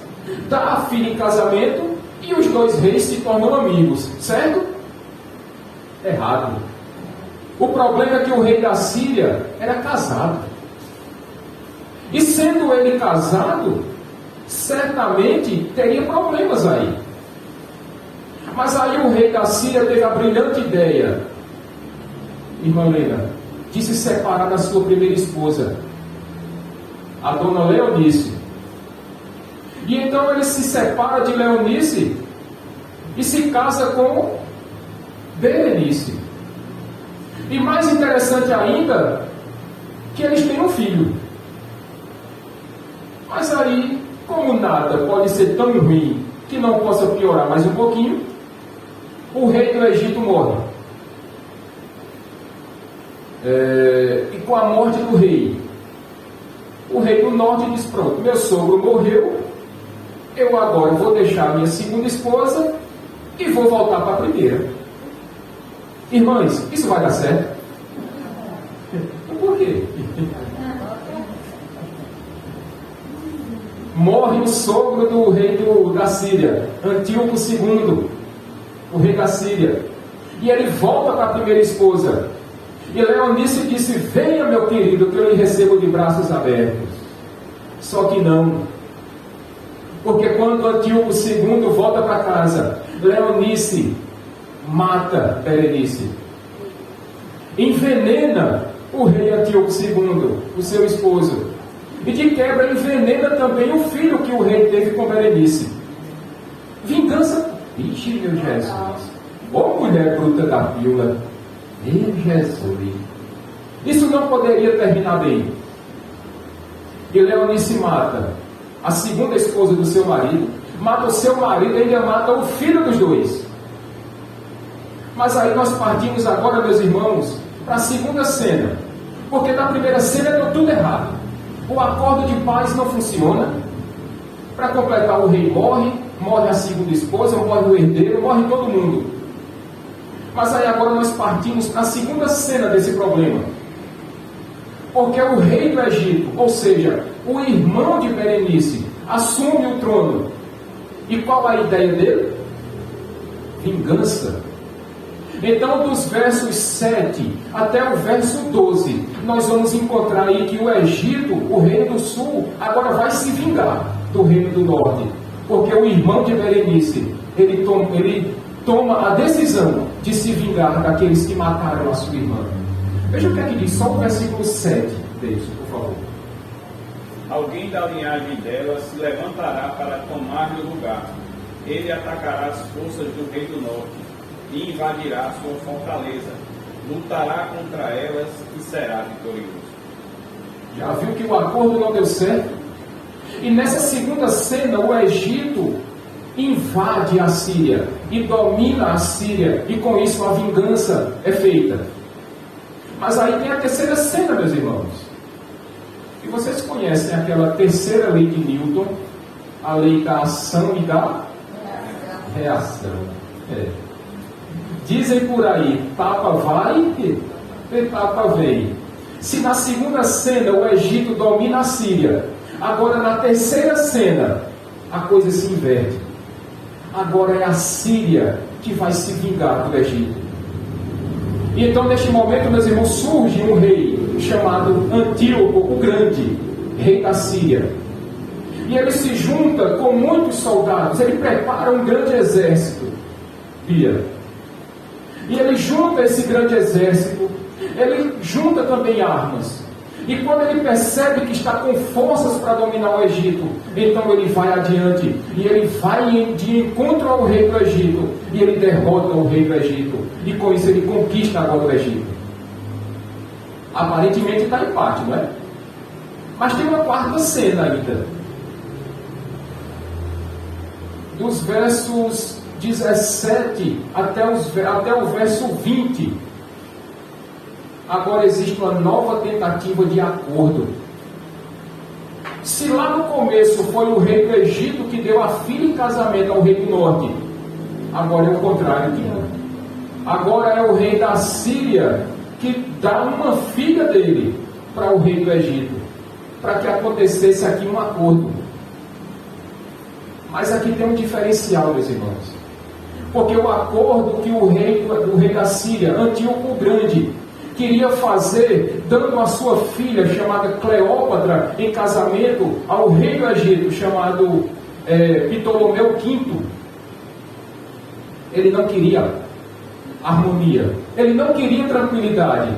dá a filha em casamento e os 2 reis se tornam amigos, certo? Errado. O problema é que o rei da Síria era casado. E sendo ele casado, certamente teria problemas aí. Mas aí o rei da Síria teve a brilhante ideia, irmã Helena, de se separar da sua primeira esposa, a dona Leonice. E então ele se separa de Leonice e se casa com Berenice. E mais interessante ainda, que eles têm um filho. Mas aí, como nada pode ser tão ruim que não possa piorar mais um pouquinho, o rei do Egito morre. E com a morte do rei, o rei do norte diz: pronto, meu sogro morreu, eu agora vou deixar minha segunda esposa e vou voltar para a primeira. Irmãs, isso vai dar certo? Por quê? Morre o sogro do rei da Síria, Antíoco II, o rei da Síria. E ele volta para a primeira esposa. E Leonice disse: venha, meu querido, que eu lhe recebo de braços abertos. Só que não. Porque quando Antíoco II volta para casa, Leonice mata Berenice. envenena o rei Antíoco II, o seu esposo. E de quebra envenena também o filho que o rei teve com Berenice. Vingança. Ixi, meu Jesus. Ô mulher bruta da pílula. Meu Jesus. Isso não poderia terminar bem. E Leonice mata a segunda esposa do seu marido, mata o seu marido e ainda mata o filho dos dois. Mas aí nós partimos agora, meus irmãos, para a segunda cena. Porque na primeira cena deu tudo errado. O acordo de paz não funciona. Para completar, o rei morre, morre a segunda esposa, morre o herdeiro, morre todo mundo. Mas aí agora nós partimos para a segunda cena desse problema. Porque o rei do Egito, ou seja, o irmão de Berenice, assume o trono. E qual a ideia dele? Vingança. Então, dos versos 7 até o verso 12, nós vamos encontrar aí que o Egito, o reino do sul, agora vai se vingar do reino do norte. Porque o irmão de Berenice, ele toma a decisão de se vingar daqueles que mataram a sua irmã. Veja o que é que diz, só o versículo 7 disso, por favor. Alguém da linhagem dela se levantará para tomar-lhe o lugar. Ele atacará as forças do rei do norte e invadirá sua fortaleza. Lutará contra elas e será vitorioso. Já viu que o acordo não deu certo? E nessa segunda cena, o Egito invade a Síria e domina a Síria, e com isso a vingança é feita. Mas aí tem a terceira cena, meus irmãos. E vocês conhecem aquela terceira lei de Newton, a lei da ação e da reação. Dizem por aí, tapa vai e tapa vem. Se na segunda cena o Egito domina a Síria, agora na terceira cena a coisa se inverte. Agora é a Síria que vai se vingar do Egito. E então neste momento, meus irmãos, surge um rei chamado Antíoco o Grande, rei da Síria. E ele se junta com muitos soldados, ele prepara um grande exército. E ele junta esse grande exército, ele junta também armas. E quando ele percebe que está com forças para dominar o Egito, então ele vai adiante. E ele vai de encontro ao rei do Egito. E ele derrota o rei do Egito. E com isso ele conquista agora o Egito. Aparentemente está empate, não é? Mas tem uma quarta cena ainda. Dos versos 17 até o verso 20. Agora existe uma nova tentativa de acordo. Se lá no começo foi o rei do Egito que deu a filha em casamento ao rei do norte, agora é o contrário. Agora é o rei da Síria que dá uma filha dele para o rei do Egito, para que acontecesse aqui um acordo. Mas aqui tem um diferencial, meus irmãos. Porque o acordo que o rei da Síria, Antíoco o Grande, queria fazer, dando a sua filha, chamada Cleópatra, em casamento ao rei do Egito, chamado Ptolomeu V. Ele não queria harmonia, ele não queria tranquilidade.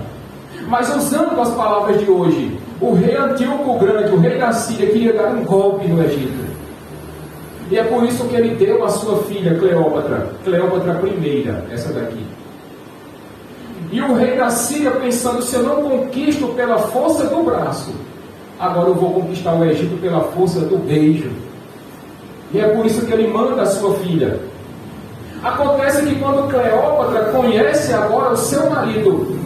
Mas usando as palavras de hoje, o rei Antíoco o Grande, o rei da Síria, queria dar um golpe no Egito. E é por isso que ele deu a sua filha Cleópatra I, essa daqui. E o rei da Síria pensando, se eu não conquisto pela força do braço, agora eu vou conquistar o Egito pela força do beijo. E é por isso que ele manda a sua filha. Acontece que quando Cleópatra conhece agora o seu marido,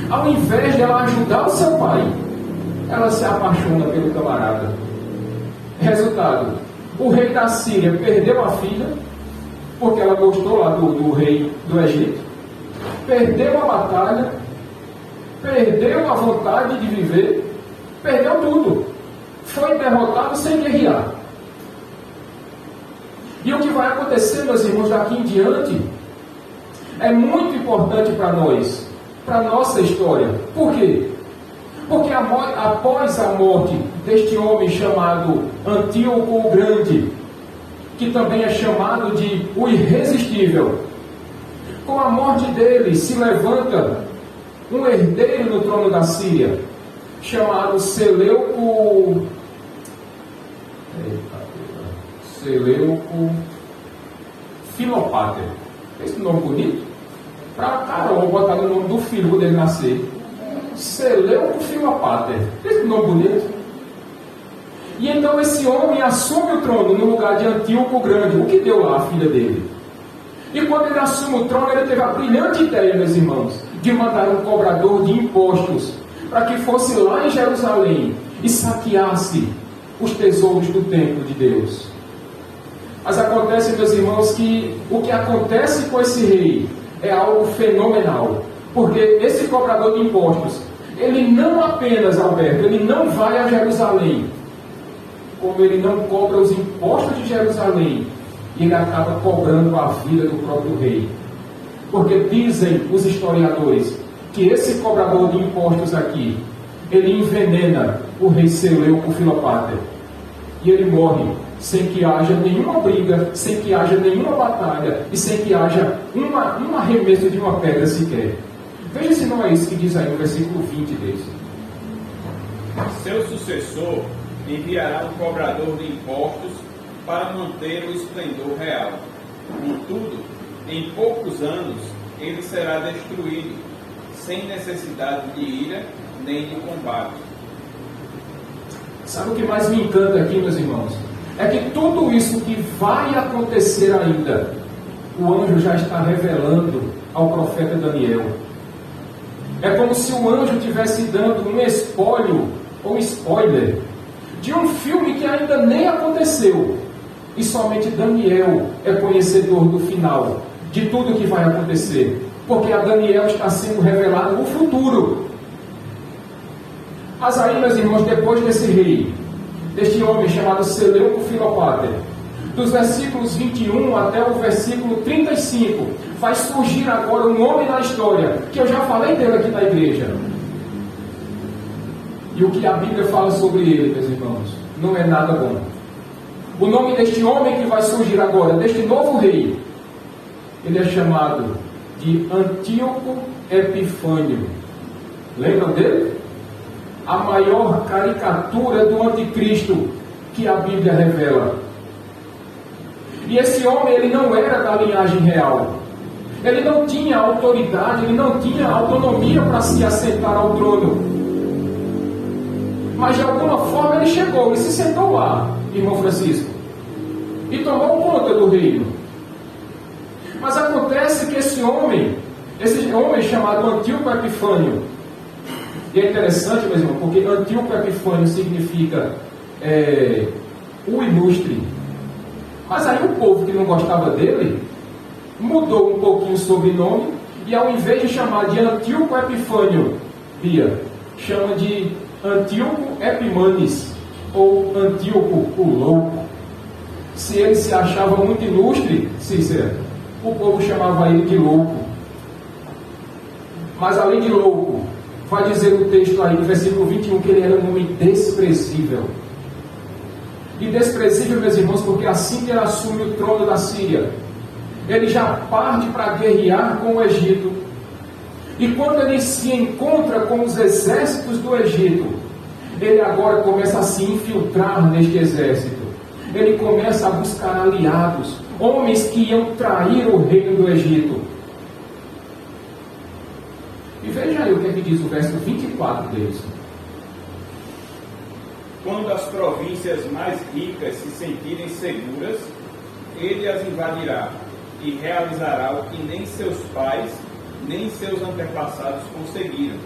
ao invés de ela ajudar o seu pai, ela se apaixona pelo camarada. Resultado, o rei da Síria perdeu a filha, porque ela gostou lá do rei do Egito. Perdeu a batalha, perdeu a vontade de viver, perdeu tudo. Foi derrotado sem guerrear. E o que vai acontecer, meus irmãos, daqui em diante, é muito importante para nós, para a nossa história. Por quê? Porque após a morte deste homem chamado Antíoco o Grande, que também é chamado de o Irresistível, com a morte dele se levanta um herdeiro no trono da Síria, chamado Seleuco Filopater. Esse nome bonito? Para caramba, botar no nome do filho quando ele nascer. Seleuco Filopater. Esse nome bonito. E então esse homem assume o trono no lugar de Antíoco o Grande, o que deu lá a filha dele. E quando ele assume o trono, ele teve a brilhante ideia, meus irmãos, de mandar um cobrador de impostos para que fosse lá em Jerusalém e saqueasse os tesouros do templo de Deus. Mas acontece, meus irmãos, que o que acontece com esse rei é algo fenomenal. Porque esse cobrador de impostos, ele não apenas, Alberto, ele não vai a Jerusalém, como ele não cobra os impostos de Jerusalém, e ele acaba cobrando a vida do próprio rei. Porque dizem os historiadores que esse cobrador de impostos aqui, ele envenena o rei Seleuco Filopater. E ele morre sem que haja nenhuma briga, sem que haja nenhuma batalha e sem que haja um arremesso de uma pedra sequer. Veja se não é isso que diz aí no versículo 20 desse. Seu sucessor enviará um cobrador de impostos para manter o esplendor real. Contudo, em poucos anos, ele será destruído, sem necessidade de ira nem de combate. Sabe o que mais me encanta aqui, meus irmãos? É que tudo isso que vai acontecer ainda, o anjo já está revelando ao profeta Daniel. É como se o anjo estivesse dando um espólio, ou spoiler, de um filme que ainda nem aconteceu. E somente Daniel é conhecedor do final, de tudo que vai acontecer. Porque a Daniel está sendo revelado o futuro. Mas aí, meus irmãos, depois desse rei, deste homem chamado Seleuco Filopater, dos versículos 21 até o versículo 35, vai surgir agora um homem na história, que eu já falei dele aqui na igreja. E o que a Bíblia fala sobre ele, meus irmãos, não é nada bom. O nome deste homem que vai surgir agora, deste novo rei, ele é chamado de Antíoco Epifânio. Lembram dele? A maior caricatura do anticristo que a Bíblia revela. E esse homem, ele não era da linhagem real. Ele não tinha autoridade, ele não tinha autonomia para se assentar ao trono. Mas de alguma forma ele chegou, ele se sentou lá, irmão Francisco, e tomou conta do reino. Mas acontece que esse homem chamado Antíoco Epifânio, e é interessante, meu irmão, porque Antíoco Epifânio significa o ilustre. Mas aí o povo que não gostava dele mudou um pouquinho o sobrenome e ao invés de chamar de Antíoco Epifânio, Bia, chama de Antíoco Epimanes, ou Antíoco o Louco. Se ele se achava muito ilustre, Cícera, o povo chamava ele de louco. Mas além de louco, vai dizer o texto aí, no versículo 21, que ele era um homem desprezível. E desprezível, meus irmãos, porque assim que ele assume o trono da Síria, ele já parte para guerrear com o Egito. E quando ele se encontra com os exércitos do Egito, ele agora começa a se infiltrar neste exército. Ele começa a buscar aliados, homens que iam trair o reino do Egito. E veja aí o que é que diz o verso 24 deles. Quando as províncias mais ricas se sentirem seguras, ele as invadirá e realizará o que nem seus pais, nem seus antepassados conseguiram.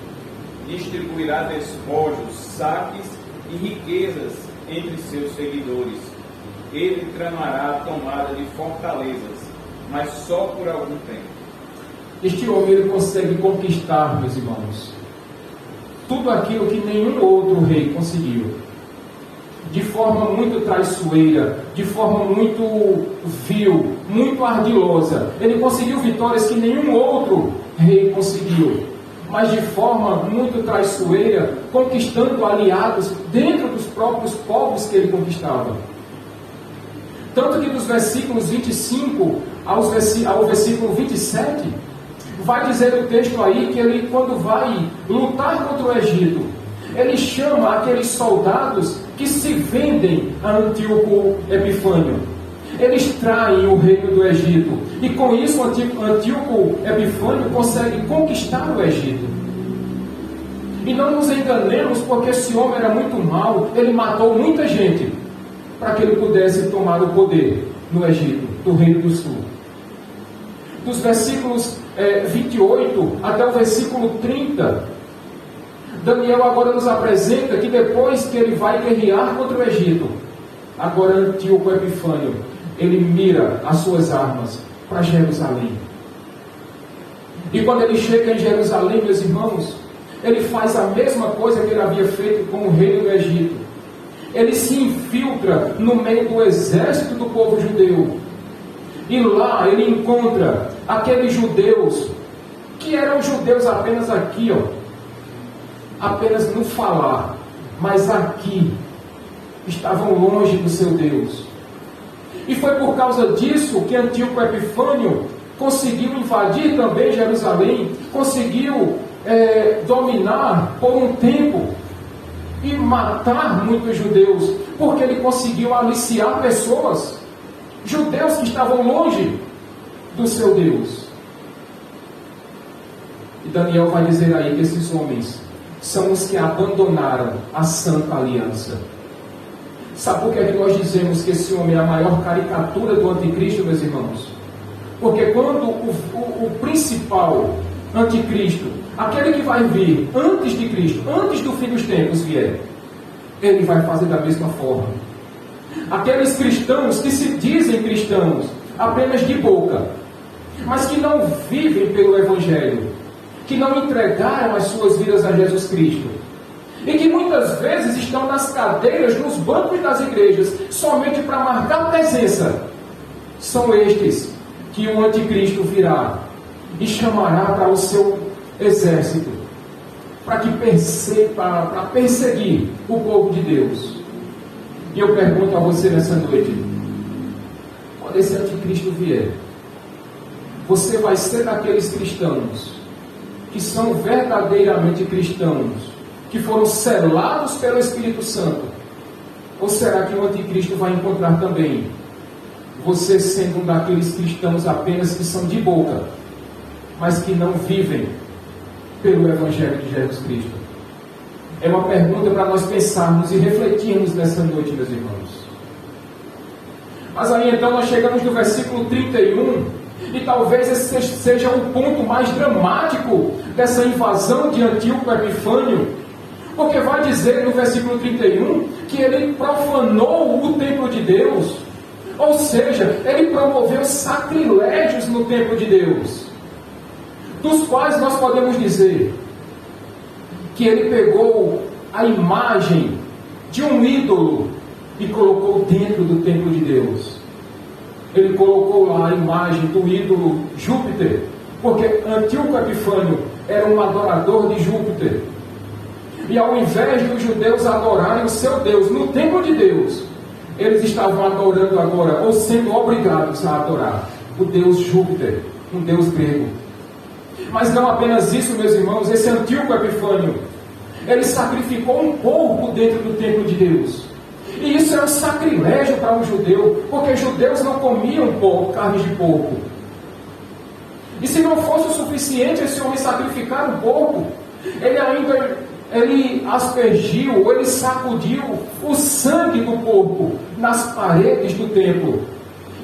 Distribuirá despojos, saques e riquezas entre seus seguidores. Ele tramará a tomada de fortalezas, mas só por algum tempo. Este homem ele consegue conquistar, meus irmãos, tudo aquilo que nenhum outro rei conseguiu. De forma muito traiçoeira, de forma muito vil, muito ardilosa. Ele conseguiu vitórias que nenhum outro rei conseguiu. Mas de forma muito traiçoeira, conquistando aliados dentro dos próprios povos que ele conquistava. Tanto que dos versículos 25 ao versículo 27, Vai dizer o texto aí que ele, quando vai lutar contra o Egito, ele chama aqueles soldados que se vendem a Antíoco Epifânio. Eles traem o reino do Egito. E com isso Antíoco Epifânio consegue conquistar o Egito. E não nos enganemos, porque esse homem era muito mau. Ele matou muita gente para que ele pudesse tomar o poder no Egito, do Reino do Sul. Dos versículos 28 até o versículo 30, Daniel agora nos apresenta que depois que ele vai guerrear contra o Egito, agora Antíoco Epifânio, ele mira as suas armas para Jerusalém. E quando ele chega em Jerusalém, meus irmãos, ele faz a mesma coisa que ele havia feito com o rei do Egito. Ele se infiltra no meio do exército do povo judeu. E lá ele encontra aqueles judeus, que eram judeus apenas aqui, apenas no falar, mas aqui estavam longe do seu Deus. E foi por causa disso que Antíoco Epifânio conseguiu invadir também Jerusalém, conseguiu dominar por um tempo e matar muitos judeus, porque ele conseguiu aliciar pessoas, judeus que estavam longe do seu Deus. E Daniel vai dizer aí que esses homens são os que abandonaram a Santa Aliança. Sabe por que é que nós dizemos que esse homem é a maior caricatura do anticristo, meus irmãos? Porque quando o principal anticristo, aquele que vai vir antes de Cristo, antes do fim dos tempos vier, ele vai fazer da mesma forma. Aqueles cristãos que se dizem cristãos apenas de boca, mas que não vivem pelo Evangelho, que não entregaram as suas vidas a Jesus Cristo, e que muitas vezes estão nas cadeiras, nos bancos das igrejas, somente para marcar presença, são estes que o anticristo virá e chamará para o seu exército, para perseguir o povo de Deus. E eu pergunto a você nessa noite, quando esse anticristo vier, você vai ser daqueles cristãos que são verdadeiramente cristãos, que foram selados pelo Espírito Santo? Ou será que o anticristo vai encontrar também você sendo um daqueles cristãos apenas que são de boca, mas que não vivem pelo Evangelho de Jesus Cristo? É uma pergunta para nós pensarmos e refletirmos nessa noite, meus irmãos. Mas aí então nós chegamos no versículo 31, e talvez esse seja o ponto mais dramático dessa invasão de Antíoco Epifânio, porque vai dizer no versículo 31 que ele profanou o templo de Deus, ou seja, ele promoveu sacrilégios no templo de Deus, dos quais nós podemos dizer que ele pegou a imagem de um ídolo e colocou dentro do templo de Deus. Ele colocou lá a imagem do ídolo Júpiter, porque Antíoco Epifânio era um adorador de Júpiter. E ao invés de os judeus adorarem o seu Deus no templo de Deus, eles estavam adorando agora, ou sendo obrigados a adorar, o Deus Júpiter, um Deus grego. Mas não apenas isso, meus irmãos, esse Antíoco Epifânio, ele sacrificou um porco dentro do templo de Deus. E isso era um sacrilégio para um judeu, porque judeus não comiam carne de porco. E se não fosse o suficiente esse homem sacrificar um porco, ele aspergiu, ou ele sacudiu o sangue do porco nas paredes do templo.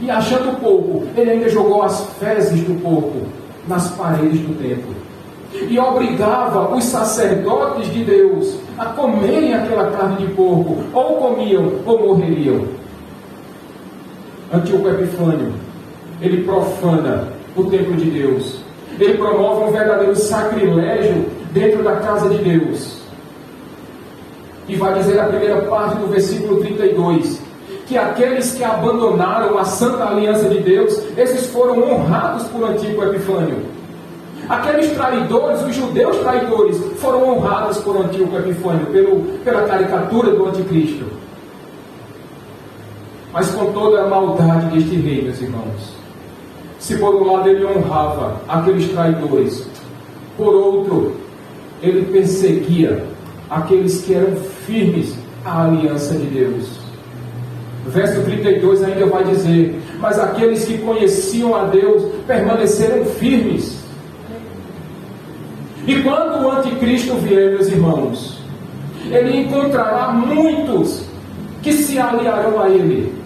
E achando pouco, ele ainda jogou as fezes do porco nas paredes do templo. E obrigava os sacerdotes de Deus a comerem aquela carne de porco, ou comiam ou morreriam. Antíoco Epifânio, ele profana o templo de Deus, ele promove um verdadeiro sacrilégio dentro da casa de Deus. E vai dizer a primeira parte do versículo 32, que aqueles que abandonaram a santa aliança de Deus, esses foram honrados por Antíoco Epifânio. Aqueles traidores, os judeus traidores, foram honrados por Antíoco Epifânio, pela caricatura do anticristo. Mas com toda a maldade deste rei, meus irmãos, Se por um lado ele honrava aqueles traidores, por outro, ele perseguia aqueles que eram firmes à aliança de Deus. Verso 32 ainda vai dizer: mas aqueles que conheciam a Deus permaneceram firmes. E quando o anticristo vier, meus irmãos, ele encontrará muitos que se aliarão a ele.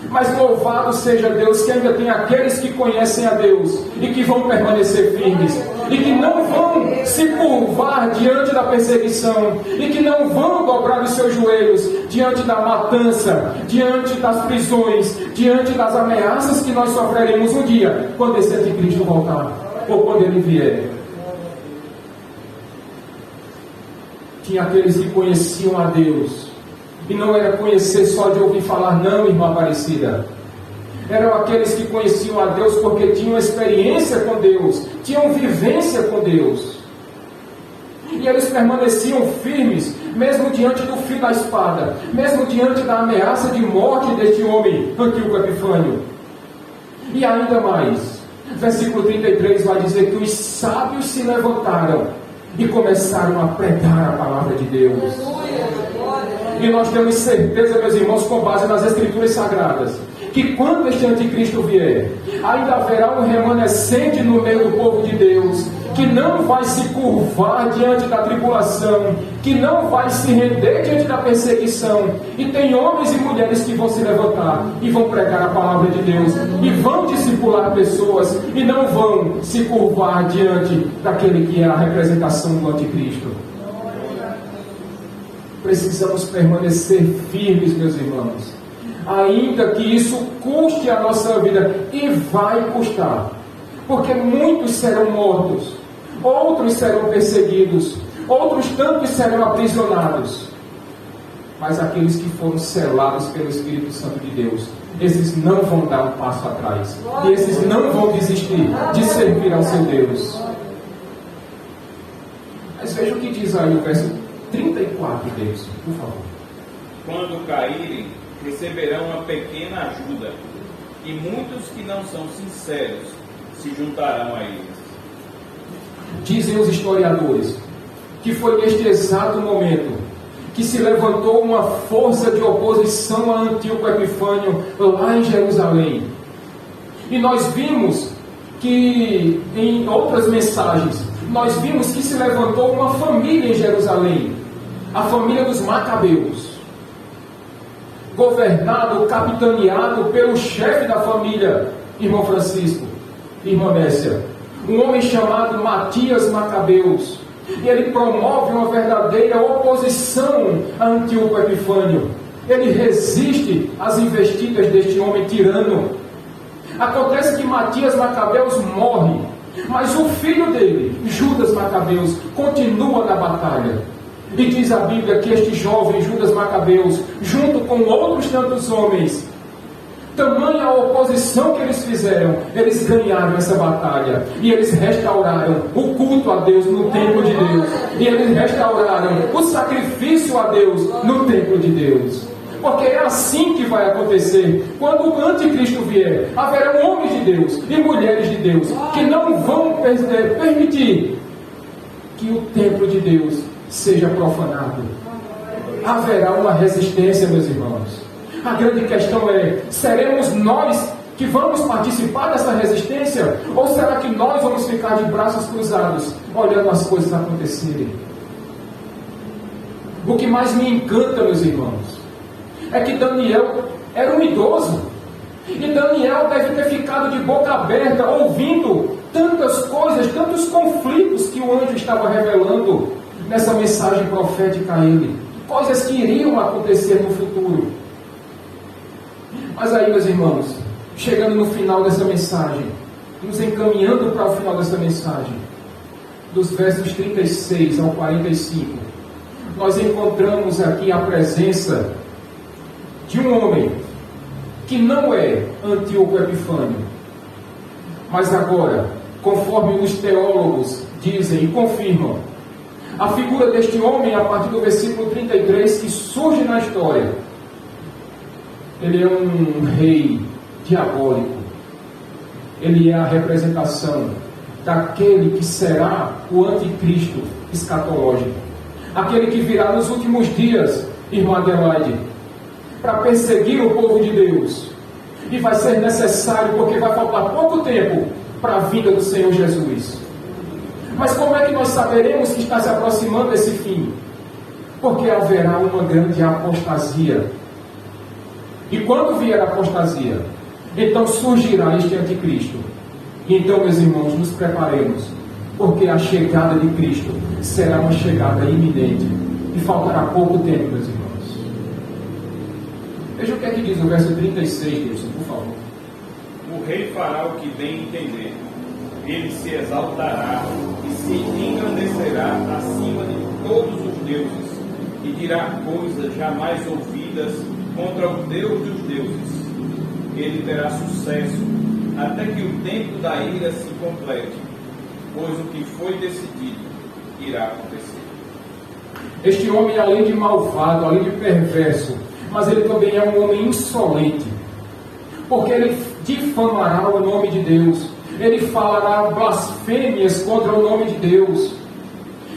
Mas louvado seja Deus que ainda tem aqueles que conhecem a Deus e que vão permanecer firmes, e que não vão se curvar diante da perseguição, e que não vão dobrar os seus joelhos diante da matança, diante das prisões, diante das ameaças que nós sofreremos um dia, quando esse anticristo voltar, ou quando ele vier. Tinha aqueles que conheciam a Deus, e não era conhecer só de ouvir falar, não, irmã Aparecida. Eram aqueles que conheciam a Deus porque tinham experiência com Deus, tinham vivência com Deus. E eles permaneciam firmes, mesmo diante do fio da espada, mesmo diante da ameaça de morte deste homem, Antíoco Epifânio. E ainda mais, versículo 33 vai dizer que os sábios se levantaram e começaram a pregar a palavra de Deus. E nós temos certeza, meus irmãos, com base nas Escrituras Sagradas, que quando este anticristo vier, ainda haverá um remanescente no meio do povo de Deus, que não vai se curvar diante da tribulação, que não vai se render diante da perseguição. E tem homens e mulheres que vão se levantar e vão pregar a palavra de Deus, e vão discipular pessoas, e não vão se curvar diante daquele que é a representação do anticristo. Precisamos permanecer firmes, meus irmãos, ainda que isso custe a nossa vida, e vai custar, porque muitos serão mortos, outros serão perseguidos, outros tantos serão aprisionados, mas aqueles que foram selados pelo Espírito Santo de Deus, esses não vão dar um passo atrás, e esses não vão desistir de servir ao seu Deus. Mas veja o que diz aí o verso 34 deles, por favor. Quando caírem, receberão uma pequena ajuda, e muitos que não são sinceros se juntarão a eles. Dizem os historiadores que foi neste exato momento que se levantou uma força de oposição a Antíoco Epifânio lá em Jerusalém. E nós vimos que em outras mensagens, nós vimos que se levantou uma família em Jerusalém, a família dos Macabeus, governado, capitaneado pelo chefe da família, irmão Francisco, irmã Messia, um homem chamado Matias Macabeus. E ele promove uma verdadeira oposição a Antíoco Epifânio. Ele resiste às investidas deste homem tirano. Acontece que Matias Macabeus morre, mas o filho dele, Judas Macabeus, continua na batalha. E diz a Bíblia que este jovem Judas Macabeus, junto com outros tantos homens, tamanha a oposição que eles fizeram, eles ganharam essa batalha. E eles restauraram o culto a Deus no templo de Deus. E eles restauraram o sacrifício a Deus no templo de Deus. Porque é assim que vai acontecer. Quando o anticristo vier, haverão homens de Deus e mulheres de Deus que não vão permitir que o templo de Deus seja profanado. Haverá uma resistência, meus irmãos. A grande questão é: seremos nós que vamos participar dessa resistência? Ou será que nós vamos ficar de braços cruzados, olhando as coisas acontecerem? O que mais me encanta, meus irmãos, é que Daniel era um idoso. E Daniel deve ter ficado de boca aberta, ouvindo tantas coisas, tantos conflitos que o anjo estava revelando nessa mensagem profética a ele. Coisas que iriam acontecer no futuro. Mas aí, meus irmãos, chegando no final dessa mensagem, nos encaminhando para o final dessa mensagem, dos versos 36 ao 45, nós encontramos aqui a presença de um homem que não é Antíoco Epifânio, mas agora, conforme os teólogos dizem e confirmam, a figura deste homem, a partir do versículo 33, que surge na história, ele é um rei diabólico. ele é a representação daquele que será o anticristo escatológico. Aquele que virá nos últimos dias, irmã Adelaide, para perseguir o povo de Deus. E vai ser necessário, porque vai faltar pouco tempo para a vinda do Senhor Jesus. Mas como é que nós saberemos que está se aproximando esse fim? Porque haverá uma grande apostasia. E quando vier a apostasia, então surgirá este anticristo. Então, meus irmãos, nos preparemos, porque a chegada de Cristo será uma chegada iminente. E faltará pouco tempo, meus irmãos. Veja o que é que diz no verso 36, Deus, por favor. O rei fará o que bem entender. Ele se exaltará e se engrandecerá acima de todos os deuses, e dirá coisas jamais ouvidas contra o Deus dos deuses. Ele terá sucesso até que o tempo da ira se complete, pois o que foi decidido irá acontecer. Este homem, além de malvado, além de perverso, mas ele também é um homem insolente, porque ele difamará o nome de Deus, ele falará blasfêmias contra o nome de Deus.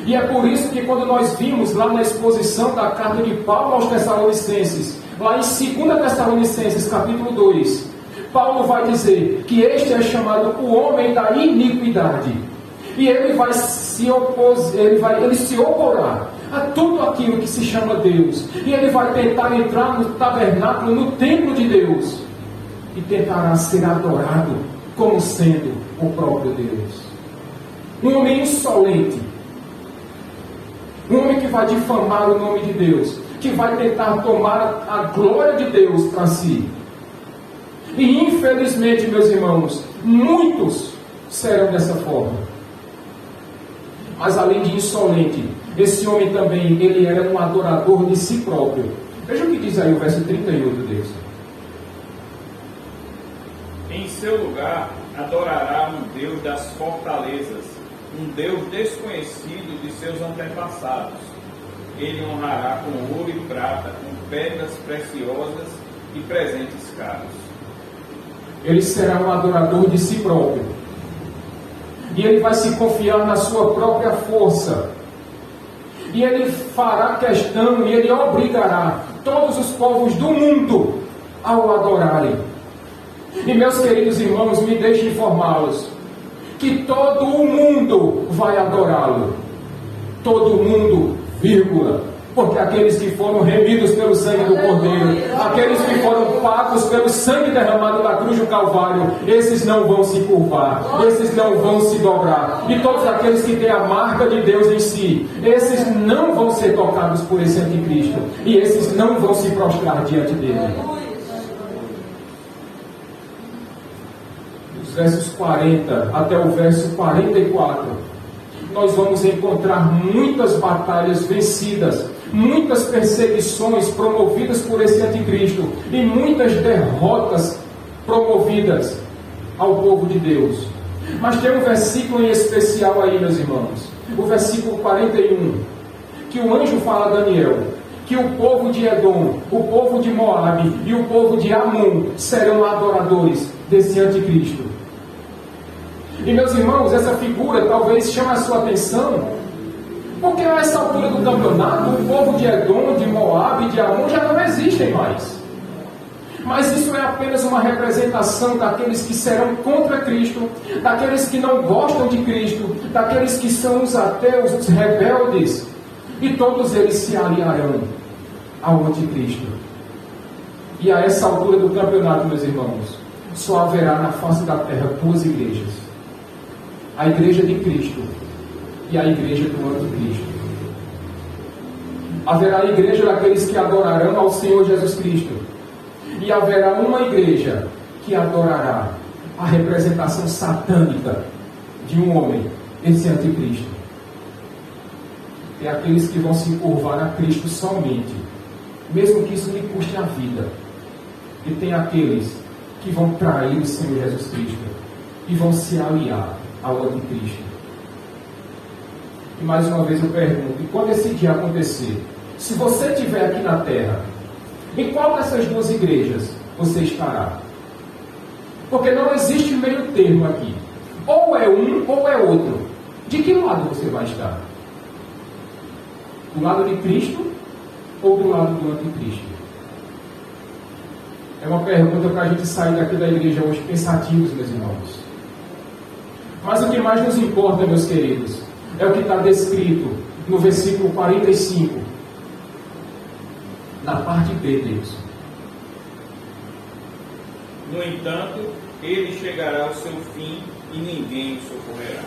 E é por isso que quando nós vimos lá na exposição da carta de Paulo aos Tessalonicenses, lá em 2 Tessalonicenses capítulo 2, Paulo vai dizer que este é chamado o homem da iniquidade, e ele vai se opor, ele se oporá a tudo aquilo que se chama Deus, e ele vai tentar entrar no tabernáculo, no templo de Deus, e tentará ser adorado como sendo o próprio Deus. Um homem insolente, um homem que vai difamar o nome de Deus, que vai tentar tomar a glória de Deus para si. E infelizmente, meus irmãos, muitos serão dessa forma. Mas além de insolente, esse homem também, ele era um adorador de si próprio. Veja o que diz aí o verso 38, Deus. Em seu lugar adorará um Deus das fortalezas, um Deus desconhecido de seus antepassados. Ele honrará com ouro e prata, com pedras preciosas e presentes caros. Ele será um adorador de si próprio. E ele vai se confiar na sua própria força. E ele fará questão, e ele obrigará todos os povos do mundo a o adorarem. E meus queridos irmãos, me deixem informá-los que todo o mundo vai adorá-lo. Todo mundo, vírgula. Porque aqueles que foram remidos pelo sangue do Cordeiro, aqueles que foram pagos pelo sangue derramado na cruz do Calvário, esses não vão se curvar, esses não vão se dobrar. E todos aqueles que têm a marca de Deus em si, esses não vão ser tocados por esse anticristo. E esses não vão se prostrar diante dele. Dos versos 40 até o verso 44, nós vamos encontrar muitas batalhas vencidas, muitas perseguições promovidas por esse anticristo e muitas derrotas promovidas ao povo de Deus. Mas tem um versículo em especial aí, meus irmãos, o versículo 41, que o anjo fala a Daniel que o povo de Edom, o povo de Moabe e o povo de Amon serão adoradores desse anticristo. E meus irmãos, essa figura talvez chame a sua atenção, porque a essa altura do campeonato, o povo de Edom, de Moabe e de Amon já não existem mais. Mas isso é apenas uma representação daqueles que serão contra Cristo, daqueles que não gostam de Cristo, daqueles que são os ateus, os rebeldes, e todos eles se aliarão ao anticristo. E a essa altura do campeonato, meus irmãos, só haverá na face da terra duas igrejas: a igreja de Cristo e a igreja do anticristo. Haverá a igreja daqueles que adorarão ao Senhor Jesus Cristo, e haverá uma igreja que adorará a representação satânica de um homem, esse anticristo. É aqueles que vão se curvar a Cristo somente, mesmo que isso lhe custe a vida. E tem aqueles que vão trair o Senhor Jesus Cristo e vão se aliar ao anticristo. E mais uma vez eu pergunto, e quando esse dia acontecer, se você estiver aqui na terra, em qual dessas duas igrejas você estará? Porque não existe meio termo aqui. Ou é um ou é outro. De que lado você vai estar? Do lado de Cristo ou do lado do anticristo? É uma pergunta para a gente sair daqui da igreja hoje pensativos, meus irmãos. Mas o que mais nos importa, meus queridos, é o que está descrito no versículo 45, na parte B, Deus. No entanto, ele chegará ao seu fim e ninguém o socorrerá.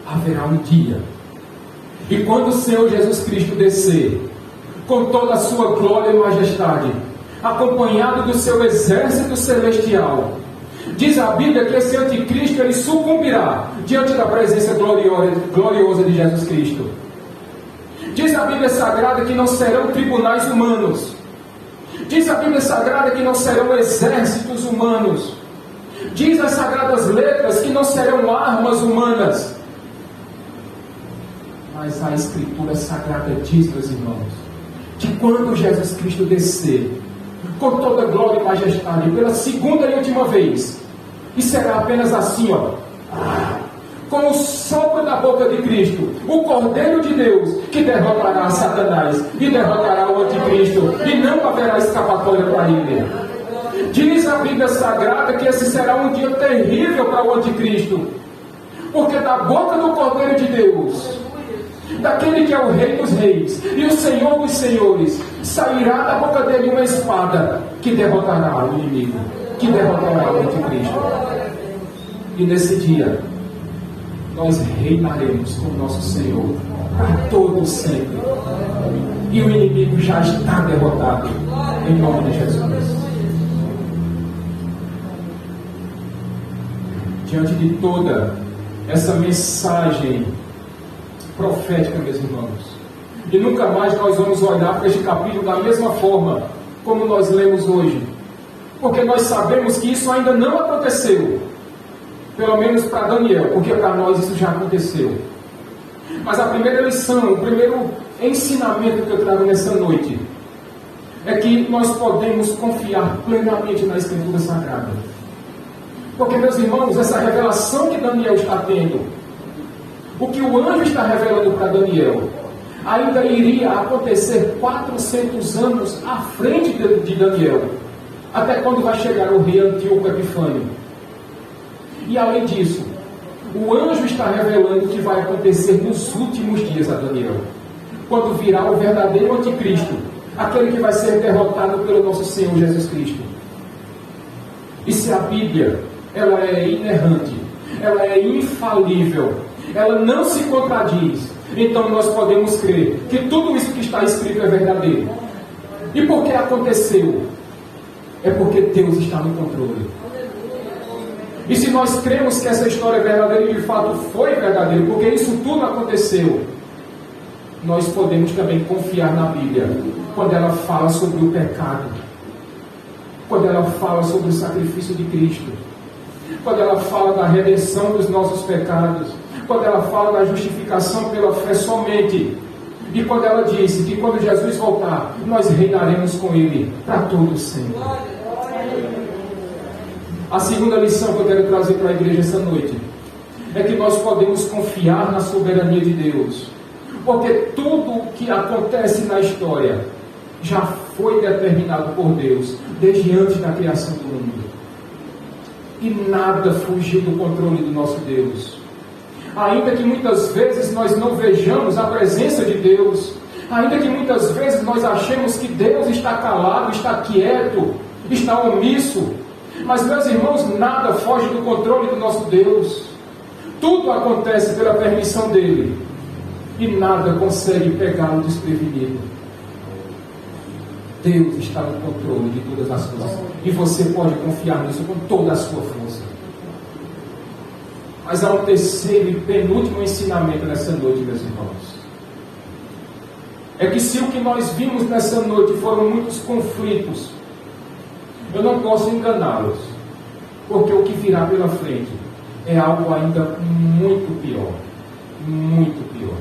Haverá um dia, e quando o Senhor Jesus Cristo descer, com toda a sua glória e majestade, acompanhado do seu exército celestial, diz a Bíblia que esse anticristo ele sucumbirá diante da presença gloriosa de Jesus Cristo. Diz a Bíblia Sagrada que não serão tribunais humanos. Diz a Bíblia Sagrada que não serão exércitos humanos. Diz as Sagradas Letras que não serão armas humanas. Mas a Escritura Sagrada diz, meus irmãos, que quando Jesus Cristo descer, com toda glória e majestade, pela segunda e última vez, e será apenas assim, ó, com o sopro da boca de Cristo, o Cordeiro de Deus, que derrotará Satanás e derrotará o anticristo, e não haverá escapatória para ele. Diz a Bíblia Sagrada que esse será um dia terrível para o anticristo, porque da boca do Cordeiro de Deus, daquele que é o Rei dos Reis e o Senhor dos Senhores, sairá da boca dele uma espada que derrotará o inimigo, que derrotará o anticristo. E nesse dia nós reinaremos com o nosso Senhor para todo sempre, e o inimigo já está derrotado em nome de Jesus. Diante de toda essa mensagem profética, meus irmãos, e nunca mais nós vamos olhar para este capítulo da mesma forma como nós lemos hoje, porque nós sabemos que isso ainda não aconteceu, pelo menos para Daniel, porque para nós isso já aconteceu. Mas a primeira lição, o primeiro ensinamento que eu trago nessa noite é que nós podemos confiar plenamente na Escritura Sagrada, porque, meus irmãos, essa revelação que Daniel está tendo, o que o anjo está revelando para Daniel, ainda iria acontecer 400 anos à frente de Daniel, até quando vai chegar o rei Antíoco Epifânio. E além disso, o anjo está revelando o que vai acontecer nos últimos dias a Daniel, quando virá o verdadeiro anticristo, aquele que vai ser derrotado pelo nosso Senhor Jesus Cristo. E se a Bíblia ela é inerrante, ela é infalível, ela não se contradiz, então nós podemos crer que tudo isso que está escrito é verdadeiro. E por que aconteceu? É porque Deus está no controle. E se nós cremos que essa história é verdadeira e de fato foi verdadeira, porque isso tudo aconteceu, nós podemos também confiar na Bíblia, quando ela fala sobre o pecado, quando ela fala sobre o sacrifício de Cristo, quando ela fala da redenção dos nossos pecados, quando ela fala da justificação pela fé somente, e quando ela disse que quando Jesus voltar, nós reinaremos com Ele para todo sempre. A segunda lição que eu quero trazer para a igreja essa noite é que nós podemos confiar na soberania de Deus, porque tudo o que acontece na história já foi determinado por Deus desde antes da criação do mundo, e nada fugiu do controle do nosso Deus. Ainda que muitas vezes nós não vejamos a presença de Deus, ainda que muitas vezes nós achemos que Deus está calado, está quieto, está omisso, mas, meus irmãos, nada foge do controle do nosso Deus. Tudo acontece pela permissão dele, e nada consegue pegá-lo desprevenido. Deus está no controle de todas as coisas, e você pode confiar nisso com toda a sua força. Mas há um terceiro e penúltimo ensinamento nessa noite, meus irmãos. É que se o que nós vimos nessa noite foram muitos conflitos, eu não posso enganá-los, porque o que virá pela frente é algo ainda muito pior. Muito pior.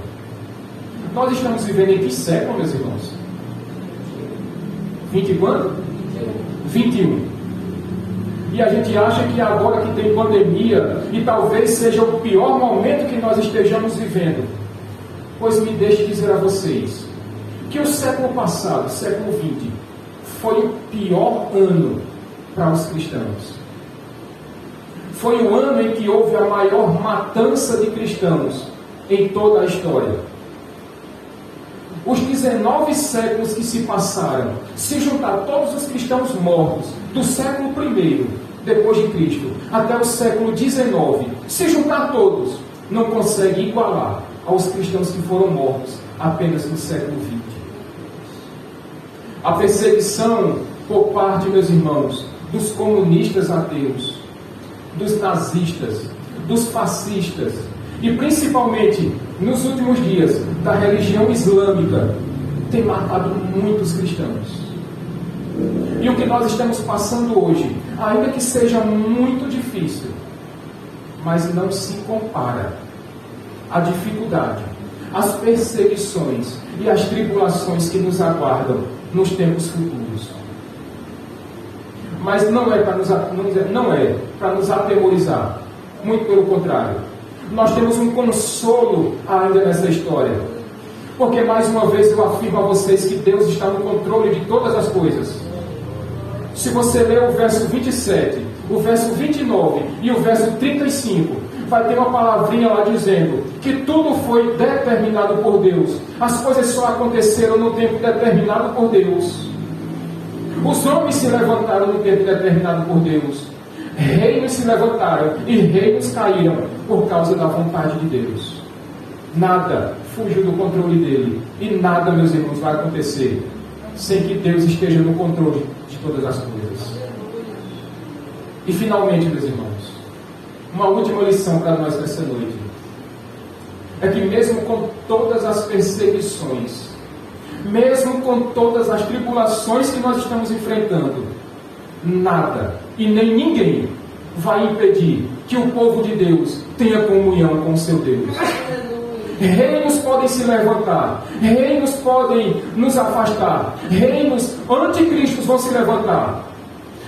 Nós estamos vivendo em que século, meus irmãos? 20 e quanto? 21. E a gente acha que agora que tem pandemia, e talvez seja o pior momento que nós estejamos vivendo. Pois me deixe dizer a vocês, que o século passado, século XX, foi o pior ano para os cristãos. Foi o ano em que houve a maior matança de cristãos em toda a história. Os 19 séculos que se passaram, se juntar todos os cristãos mortos do século I, depois de Cristo, até o século XIX, se juntar todos, não consegue igualar aos cristãos que foram mortos apenas no século XX. A perseguição por parte, meus irmãos, dos comunistas ateus, dos nazistas, dos fascistas, e principalmente nos últimos dias da religião islâmica, tem matado muitos cristãos. E o que nós estamos passando hoje, ainda que seja muito difícil, mas não se compara à dificuldade, às perseguições e às tribulações que nos aguardam nos tempos futuros. Mas não é para nos atemorizar, muito pelo contrário. Nós temos um consolo ainda nessa história, porque mais uma vez eu afirmo a vocês que Deus está no controle de todas as coisas. Se você ler o verso 27, o verso 29 e o verso 35, vai ter uma palavrinha lá dizendo que tudo foi determinado por Deus. As coisas só aconteceram no tempo determinado por Deus. Os homens se levantaram no tempo determinado por Deus. Reinos se levantaram e reinos caíram por causa da vontade de Deus. Nada fugiu do controle dele. E nada, meus irmãos, vai acontecer sem que Deus esteja no controle de todas as coisas. E finalmente, meus irmãos, uma última lição para nós nessa noite. É que mesmo com todas as perseguições, mesmo com todas as tribulações que nós estamos enfrentando, nada e nem ninguém vai impedir que o povo de Deus tenha comunhão com o seu Deus. Reinos podem se levantar, reinos podem nos afastar, reinos anticristos vão se levantar,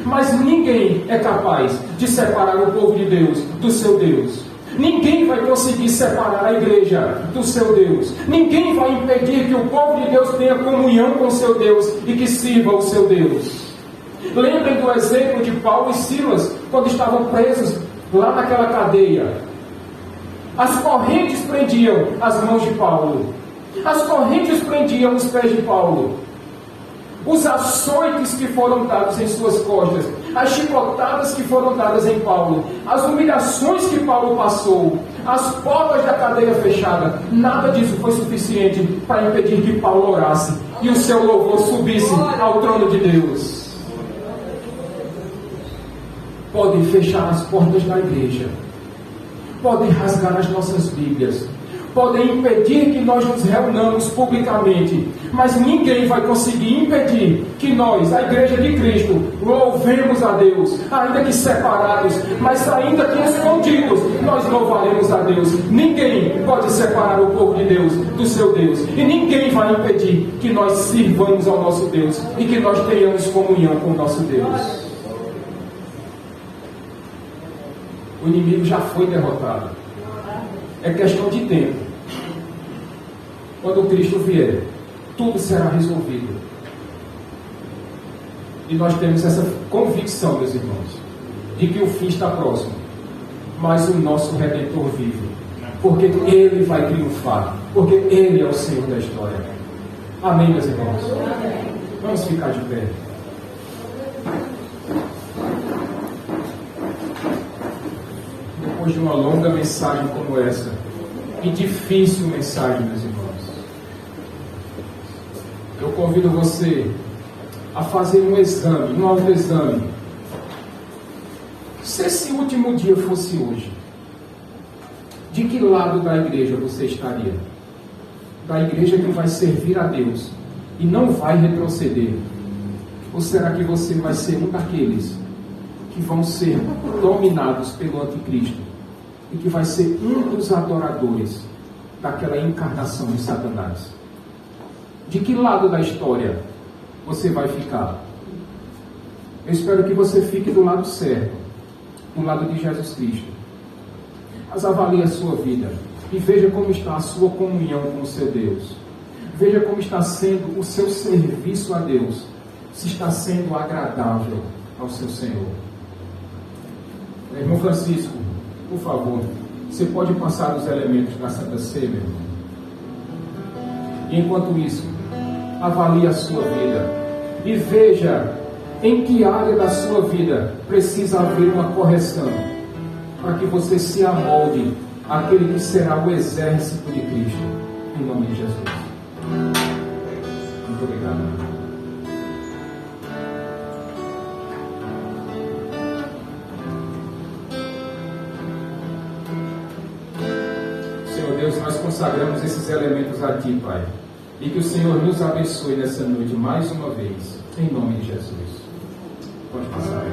mas ninguém é capaz de separar o povo de Deus do seu Deus. Ninguém vai conseguir separar a igreja do seu Deus. Ninguém vai impedir que o povo de Deus tenha comunhão com o seu Deus e que sirva o seu Deus. Lembrem do exemplo de Paulo e Silas, quando estavam presos lá naquela cadeia. As correntes prendiam as mãos de Paulo. As correntes prendiam os pés de Paulo. Os açoites que foram dados em suas costas, as chicotadas que foram dadas em Paulo, as humilhações que Paulo passou, as portas da cadeia fechada, nada disso foi suficiente para impedir que Paulo orasse e o seu louvor subisse ao trono de Deus. Podem fechar as portas da igreja, podem rasgar as nossas Bíblias, podem impedir que nós nos reunamos publicamente, mas ninguém vai conseguir impedir que nós, a Igreja de Cristo, louvemos a Deus, ainda que separados, mas ainda que escondidos, nós louvaremos a Deus. Ninguém pode separar o povo de Deus do seu Deus, e ninguém vai impedir que nós sirvamos ao nosso Deus e que nós tenhamos comunhão com o nosso Deus. O inimigo já foi derrotado. É questão de tempo. Quando Cristo vier, tudo será resolvido. E nós temos essa convicção, meus irmãos, de que o fim está próximo. Mas o nosso Redentor vive. Porque Ele vai triunfar. Porque Ele é o Senhor da história. Amém, meus irmãos? Vamos ficar de pé. Depois de uma longa mensagem como essa, e difícil mensagem, meus irmãos, eu convido você a fazer um exame, um autoexame. Se esse último dia fosse hoje, de que lado da igreja você estaria? Da igreja que vai servir a Deus e não vai retroceder? Ou será que você vai ser um daqueles que vão ser dominados pelo anticristo e que vai ser um dos adoradores daquela encarnação de Satanás? De que lado da história você vai ficar? Eu espero que você fique do lado certo, do lado de Jesus Cristo. Mas avalie a sua vida e veja como está a sua comunhão com o seu Deus. Veja como está sendo o seu serviço a Deus, se está sendo agradável ao seu Senhor. Irmão Francisco, por favor, você pode passar os elementos da Santa Ceia, meu irmão? E enquanto isso, avalie a sua vida e veja em que área da sua vida precisa haver uma correção, para que você se amolde àquele que será o exército de Cristo, em nome de Jesus. Muito obrigado. Deus, nós consagramos esses elementos a Ti, Pai, e que o Senhor nos abençoe nessa noite mais uma vez, em nome de Jesus. Pode passar.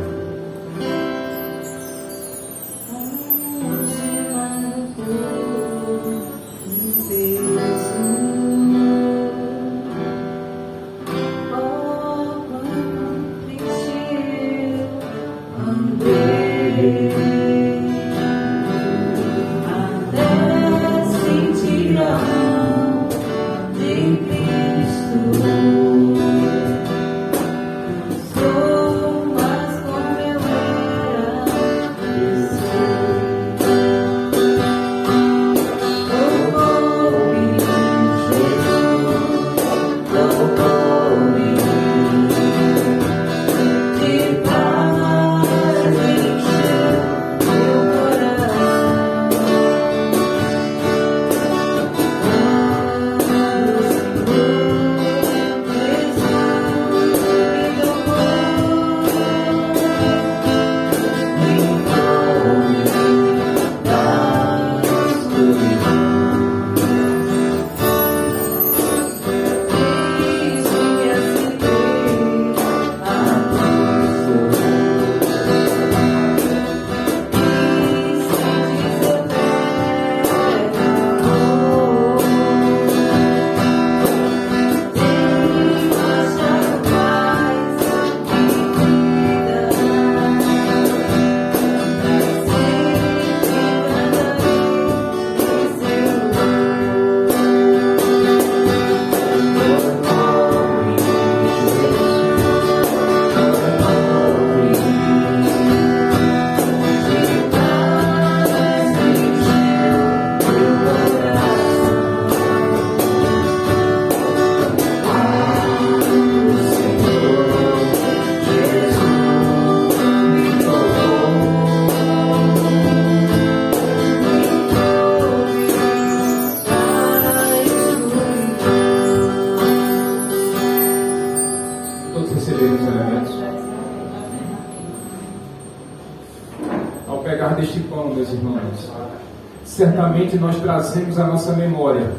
Certamente nós trazemos à nossa memória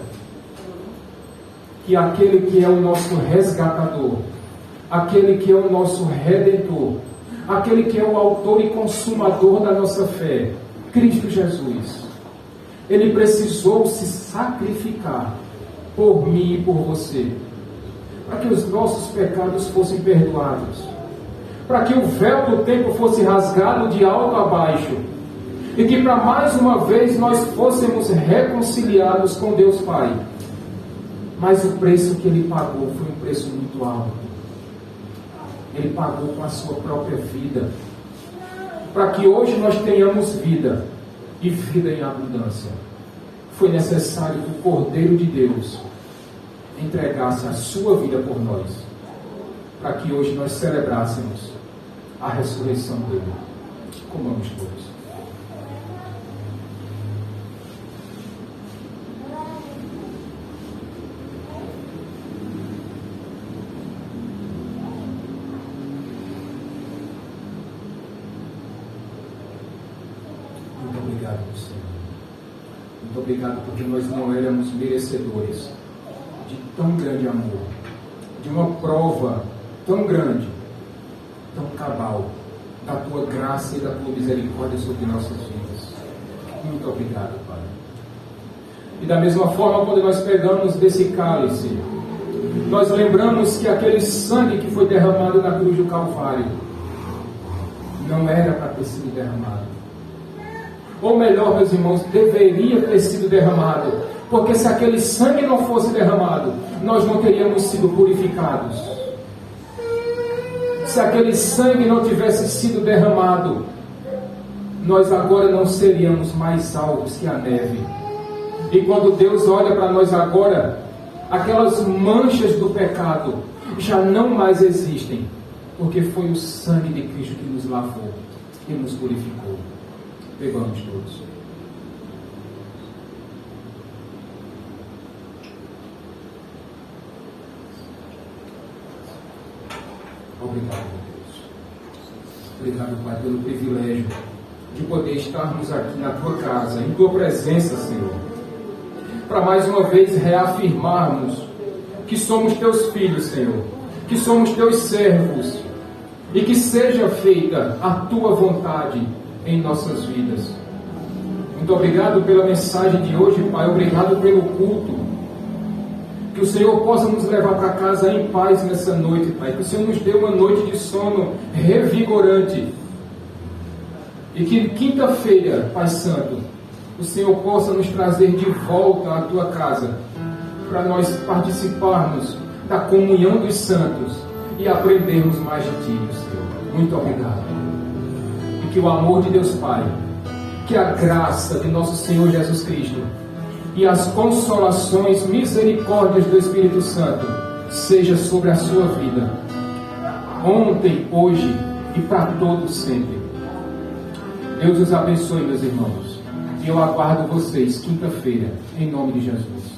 que aquele que é o nosso resgatador, aquele que é o nosso redentor, aquele que é o autor e consumador da nossa fé, Cristo Jesus, Ele precisou se sacrificar por mim e por você, para que os nossos pecados fossem perdoados, para que o véu do tempo fosse rasgado de alto a baixo, e que para mais uma vez nós fôssemos reconciliados com Deus Pai. Mas o preço que Ele pagou foi um preço muito alto. Ele pagou com a sua própria vida, para que hoje nós tenhamos vida, e vida em abundância. Foi necessário que o Cordeiro de Deus entregasse a sua vida por nós, para que hoje nós celebrássemos a ressurreição dele. Comamos todos. Muito obrigado porque nós não éramos merecedores de tão grande amor, de uma prova tão grande, tão cabal, da tua graça e da tua misericórdia sobre nossas vidas. Muito obrigado, Pai. E da mesma forma, quando nós pegamos desse cálice, nós lembramos que aquele sangue que foi derramado na cruz do Calvário não era para ter sido derramado. Ou melhor, meus irmãos, deveria ter sido derramado, porque se aquele sangue não fosse derramado, nós não teríamos sido purificados. Se aquele sangue não tivesse sido derramado, nós agora não seríamos mais alvos que a neve. E quando Deus olha para nós agora, aquelas manchas do pecado já não mais existem, porque foi o sangue de Cristo que nos lavou e nos purificou. Pegamos todos. Obrigado, Deus. Obrigado, Pai, pelo privilégio de poder estarmos aqui na Tua casa, em Tua presença, Senhor, para mais uma vez reafirmarmos que somos Teus filhos, Senhor, que somos Teus servos, e que seja feita a Tua vontade em nossas vidas. Muito obrigado pela mensagem de hoje, Pai. Obrigado pelo culto. Que o Senhor possa nos levar para casa em paz nessa noite, Pai. Que o Senhor nos dê uma noite de sono revigorante. E que quinta-feira, Pai Santo, o Senhor possa nos trazer de volta à Tua casa, para nós participarmos da comunhão dos santos e aprendermos mais de Ti, Senhor. Muito obrigado. E que o amor de Deus Pai, que a graça de nosso Senhor Jesus Cristo e as consolações, misericórdias do Espírito Santo seja sobre a sua vida, ontem, hoje e para todos sempre. Deus os abençoe, meus irmãos. E eu aguardo vocês quinta-feira, em nome de Jesus.